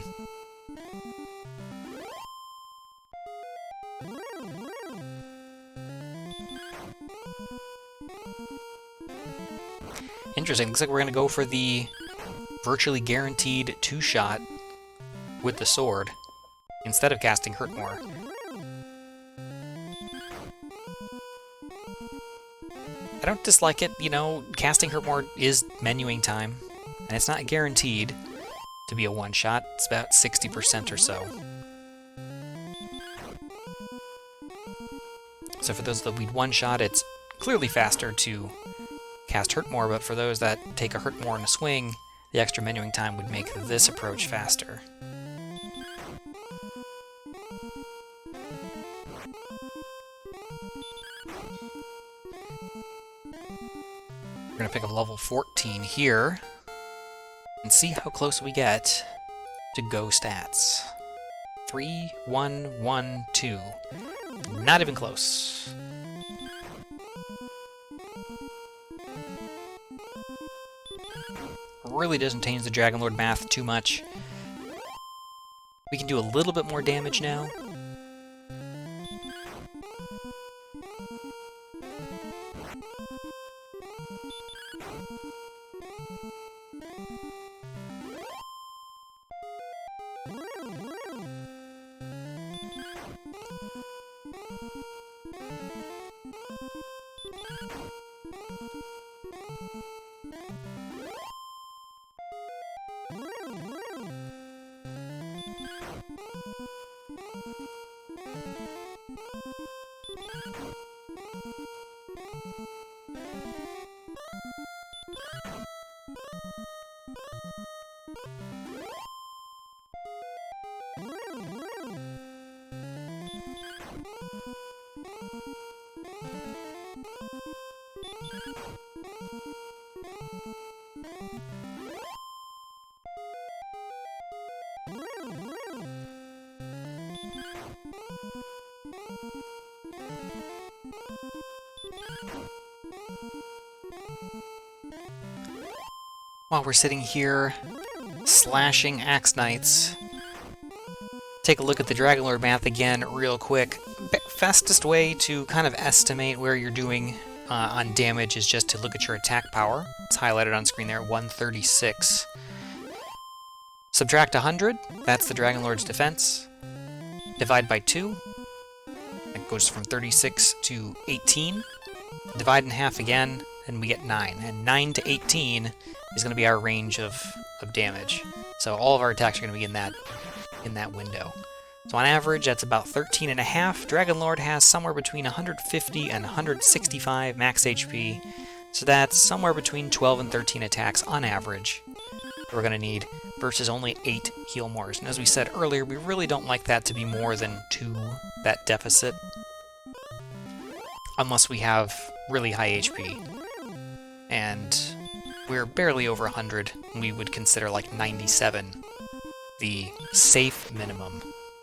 Interesting. Looks like we're going to go for the virtually guaranteed 2-shot with the sword instead of casting Hurt More. I don't dislike it. Casting Hurt More is menuing time, and it's not guaranteed to be a 1-shot. It's about 60% or so. So for those that lead 1-shot, it's clearly faster to cast Hurt More, but for those that take a Hurt More in a swing, the extra menuing time would make this approach faster. We're going to pick up level 14 here and see how close we get to go stats. 3, 1, 1, 2. Not even close. Really doesn't change the Dragon Lord math too much. We can do a little bit more damage now. While we're sitting here slashing Axe Knights, take a look at the Dragon Lord math again real quick. Fastest way to kind of estimate where you're doing on damage is just to look at your attack power. It's highlighted on screen there, 136. Subtract 100, that's the Dragon Lord's defense. Divide by 2, that goes from 36 to 18. Divide in half again, and we get 9. And 9 to 18 is going to be our range of damage. So all of our attacks are going to be in that window. So on average, that's about 13.5. Dragon Lord has somewhere between 150 and 165 max HP. So that's somewhere between 12 and 13 attacks on average we're going to need, versus only 8 heal mores. And as we said earlier, we really don't like that to be more than 2, that deficit, unless we have really high HP. And we're barely over 100, and we would consider like 97 the safe minimum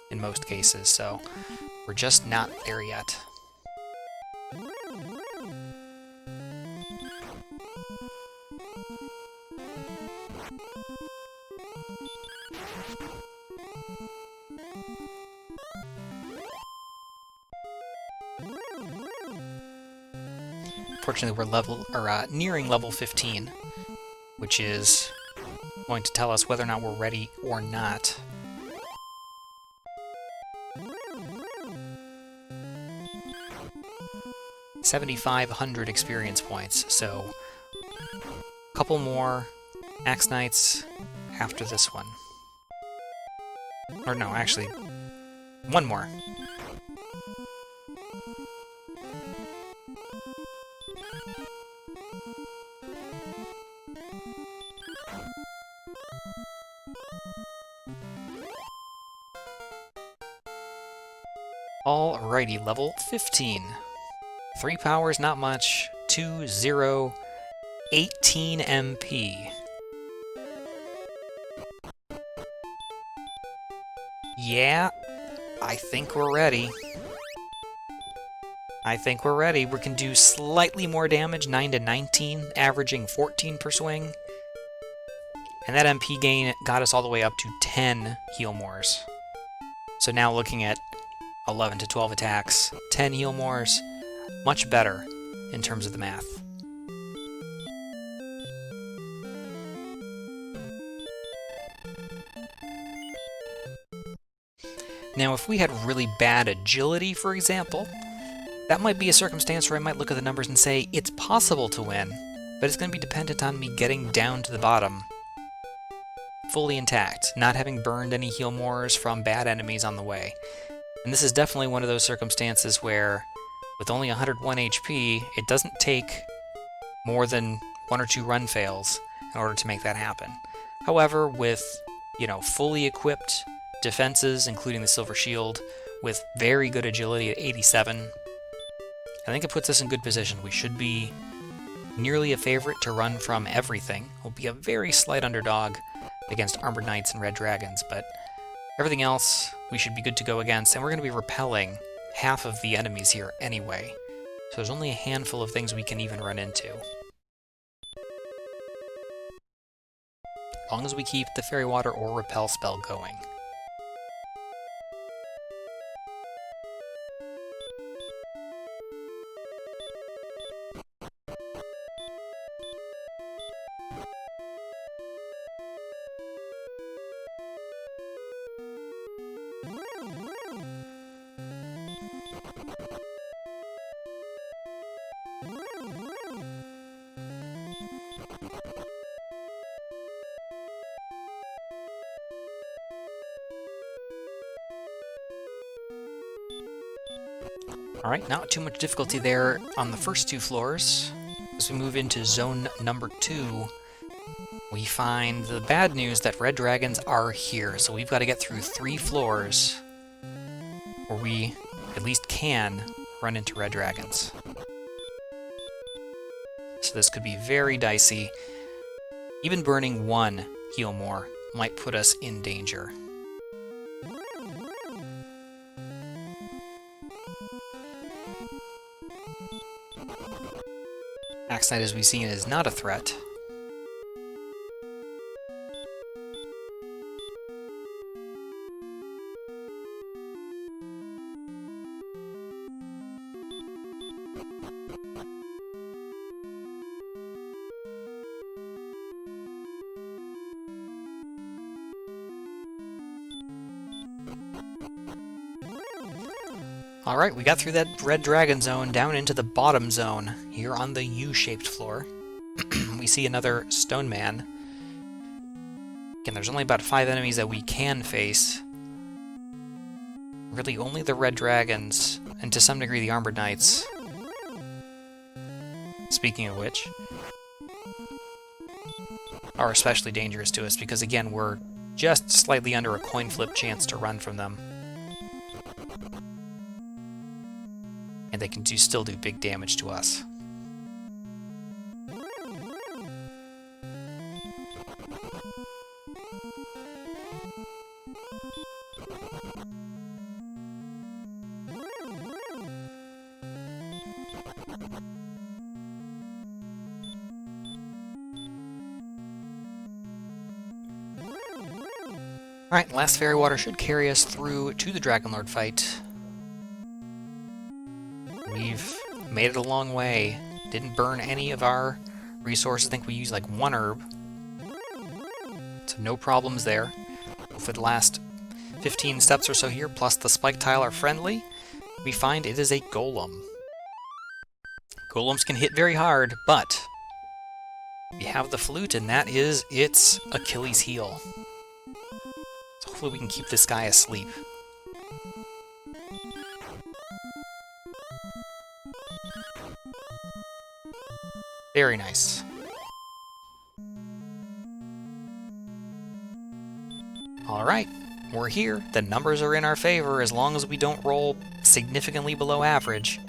in most cases, so we're just not there yet. Fortunately, we're nearing level 15, which is going to tell us whether or not we're ready or not. 7,500 experience points, so a couple more Axe Knights after this one. Or no, actually, one more. Alrighty, level 15. 3 powers, not much. 2, 0, 18 MP. Yeah, I think we're ready. We can do slightly more damage, 9 to 19, averaging 14 per swing. And that MP gain got us all the way up to 10 heal mores. So now looking at 11 to 12 attacks, 10 heal mores, much better in terms of the math. Now, if we had really bad agility, for example, that might be a circumstance where I might look at the numbers and say, it's possible to win, but it's going to be dependent on me getting down to the bottom fully intact, not having burned any heal mores from bad enemies on the way. And this is definitely one of those circumstances where, with only 101 HP, it doesn't take more than 1 or 2 run fails in order to make that happen. However, with, fully equipped defenses, including the Silver Shield, with very good agility at 87, I think it puts us in good position. We should be nearly a favorite to run from everything. We'll be a very slight underdog against Armored Knights and Red Dragons, but everything else we should be good to go against, and we're going to be repelling half of the enemies here anyway. So there's only a handful of things we can even run into. As long as we keep the Fairy Water or Repel spell going. Alright, not too much difficulty there on the first 2 floors. As we move into zone number 2, we find the bad news that Red Dragons are here, so we've got to get through 3 floors where we at least can run into Red Dragons. So this could be very dicey. Even burning 1 heal more might put us in danger. Axe Knight, as we've seen, is not a threat. Alright, we got through that red dragon zone down into the bottom zone here on the U-shaped floor. We see another stone man. Again, there's only about 5 enemies that we can face. Really only the red dragons, and to some degree the armored knights. Speaking of which, are especially dangerous to us because, again, we're just slightly under a coin flip chance to run from them. And they can still do big damage to us. Alright, last fairy water should carry us through to the Dragon Lord fight. We've made it a long way. Didn't burn any of our resources. I think we used like 1 herb. So no problems there. For the last 15 steps or so here, plus the spike tile are friendly, we find it is a golem. Golems can hit very hard, but we have the flute, and that is its Achilles heel. So hopefully we can keep this guy asleep. Very nice. Alright, we're here. The numbers are in our favor as long as we don't roll significantly below average.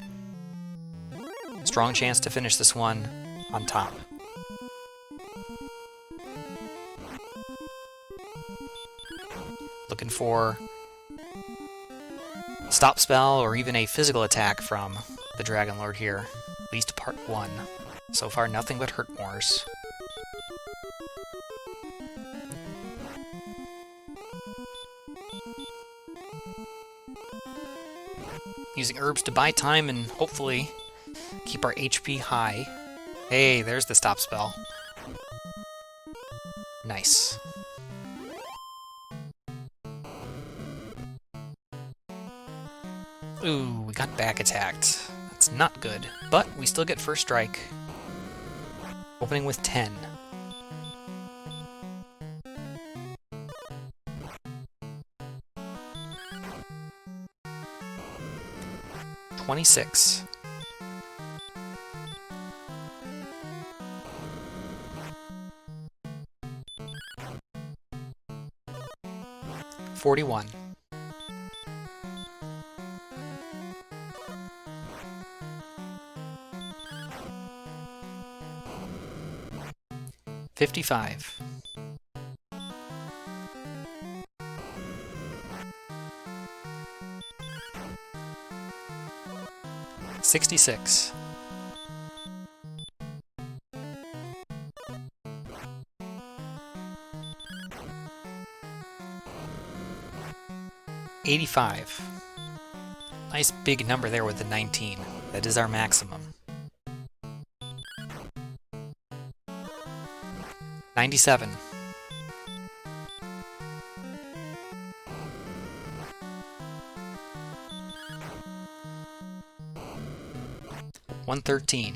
Strong chance to finish this one on top. Looking for a stop spell or even a physical attack from the Dragon Lord here. At least part 1. So far, nothing but hurt mores. Using herbs to buy time and hopefully keep our HP high. Hey, there's the stop spell. Nice. Ooh, we got back attacked. That's not good, but we still get first strike. Opening with 10. $26. $41. $55. $66. $85. Nice big number there with the 19. That is our maximum. 97. $113.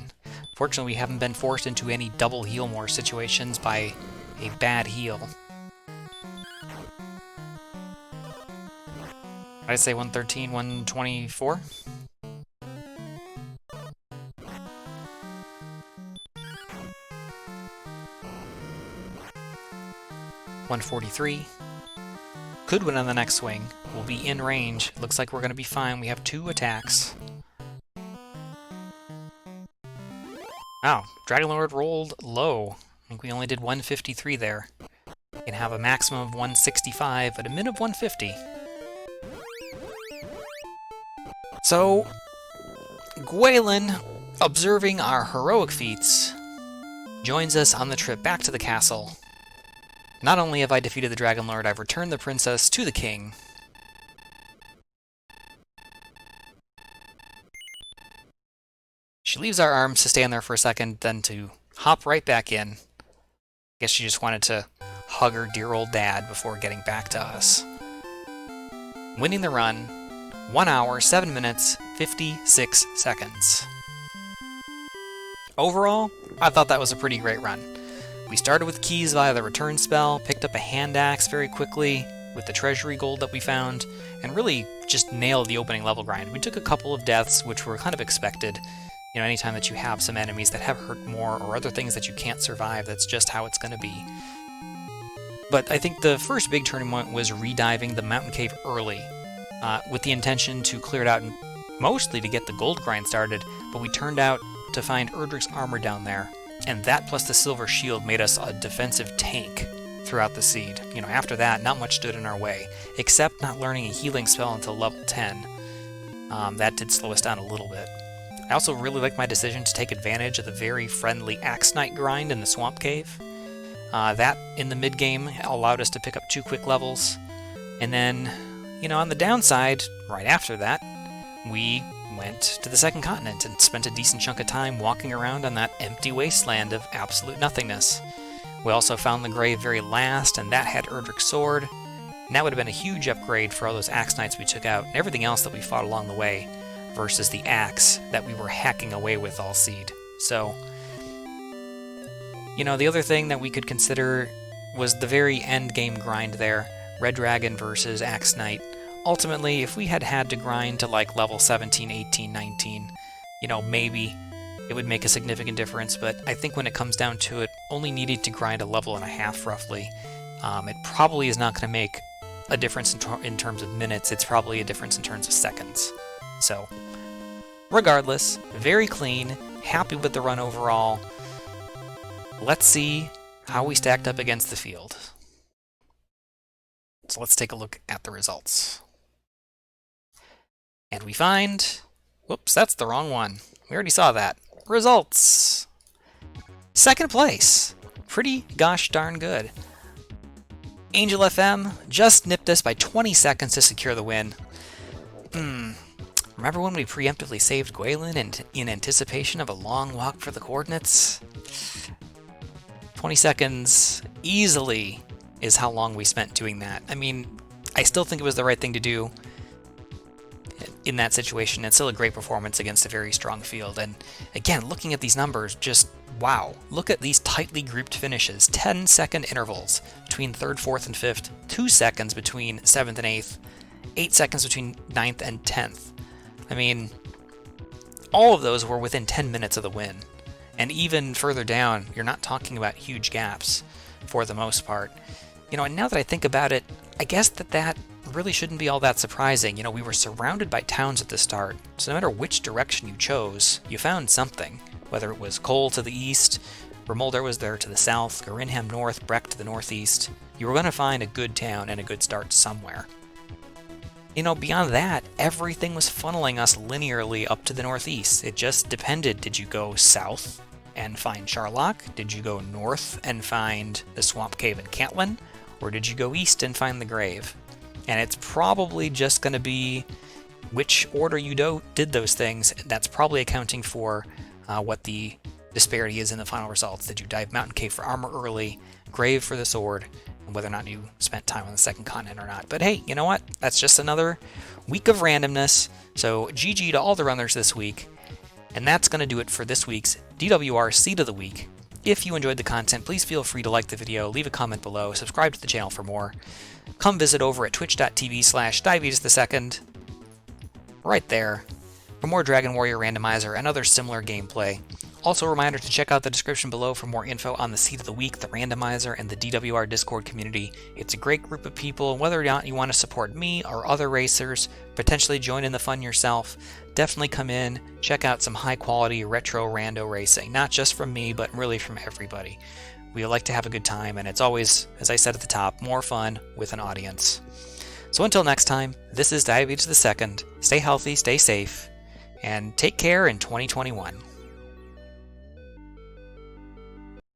Fortunately, we haven't been forced into any double heal more situations by a bad heal. I'd say 113, 124. $143. Could win on the next swing. We'll be in range. Looks like we're going to be fine. We have 2 attacks. Wow, Dragon Lord rolled low. I think we only did 153 there. We can have a maximum of 165, but a min of 150. So, Gwaelin, observing our heroic feats, joins us on the trip back to the castle. Not only have I defeated the Dragon Lord, I've returned the princess to the king. She leaves our arms to stand there for a second, then to hop right back in. I guess she just wanted to hug her dear old dad before getting back to us. Winning the run, 1 hour, 7 minutes, 56 seconds. Overall, I thought that was a pretty great run. We started with keys via the return spell, picked up a hand axe very quickly with the treasury gold that we found, and really just nailed the opening level grind. We took a couple of deaths, which were kind of expected. You know, anytime that you have some enemies that have hurt more or other things that you can't survive, that's just how it's going to be. But I think the first big turning point was rediving the mountain cave early, with the intention to clear it out mostly to get the gold grind started, but we turned out to find Erdrick's armor down there, and that plus the silver shield made us a defensive tank throughout the seed. You know, after that, not much stood in our way, except not learning a healing spell until level 10. That did slow us down a little bit. I also really liked my decision to take advantage of the very friendly Axe Knight grind in the Swamp Cave. That, in the mid-game, allowed us to pick up 2 quick levels. And then, you know, on the downside, right after that, we went to the second continent and spent a decent chunk of time walking around on that empty wasteland of absolute nothingness. We also found the grave very last, and that had Erdrick's sword, and that would have been a huge upgrade for all those Axe Knights we took out, and everything else that we fought along the way, versus the axe that we were hacking away with all seed. So, you know, the other thing that we could consider was the very end game grind there, Red Dragon versus Axe Knight. Ultimately, if we had had to grind to like level 17, 18, 19, you know, maybe it would make a significant difference, but I think when it comes down to it, only needed to grind a level and a half roughly. It probably is not going to make a difference in terms of minutes, it's probably a difference in terms of seconds. So, regardless, very clean, happy with the run overall. Let's see how we stacked up against the field. So let's take a look at the results. And we find... Whoops, that's the wrong one. We already saw that. Results! Second place. Pretty gosh darn good. Angel FM just nipped us by 20 seconds to secure the win. Remember when we preemptively saved Gwaelin in anticipation of a long walk for the coordinates? 20 seconds easily is how long we spent doing that. I mean, I still think it was the right thing to do in that situation. It's still a great performance against a very strong field. And again, looking at these numbers, just wow. Look at these tightly grouped finishes. 10-second intervals between 3rd, 4th, and 5th. 2 seconds between 7th and 8th. 8 seconds between 9th and 10th. I mean, all of those were within 10 minutes of the win. And even further down, you're not talking about huge gaps for the most part. You know, and now that I think about it, I guess that really shouldn't be all that surprising. You know, we were surrounded by towns at the start, so no matter which direction you chose, you found something. Whether it was Cole to the east, Remolder was there to the south, Garinham north, Breck to the northeast, you were going to find a good town and a good start somewhere. You know, beyond that, everything was funneling us linearly up to the northeast. It just depended. Did you go south and find Charlock? Did you go north and find the Swamp Cave in Cantlin? Or did you go east and find the grave? And it's probably just going to be which order you did those things. That's probably accounting for what the disparity is in the final results. Did you dive Mountain Cave for armor early, grave for the sword, and whether or not you spent time on the second continent or not. But hey, you know what? That's just another week of randomness. So GG to all the runners this week. And that's going to do it for this week's DWR Seed of the Week. If you enjoyed the content, please feel free to like the video, leave a comment below, subscribe to the channel for more. Come visit over at twitch.tv/diabetes2, right there, for more Dragon Warrior Randomizer and other similar gameplay. Also a reminder to check out the description below for more info on the Seed of the Week, the Randomizer, and the DWR Discord community. It's a great group of people, and whether or not you want to support me or other racers, potentially join in the fun yourself, definitely come in, check out some high-quality retro rando racing, not just from me, but really from everybody. We like to have a good time, and it's always, as I said at the top, more fun with an audience. So until next time, this is Diabetes2. Stay healthy, stay safe, and take care in 2021.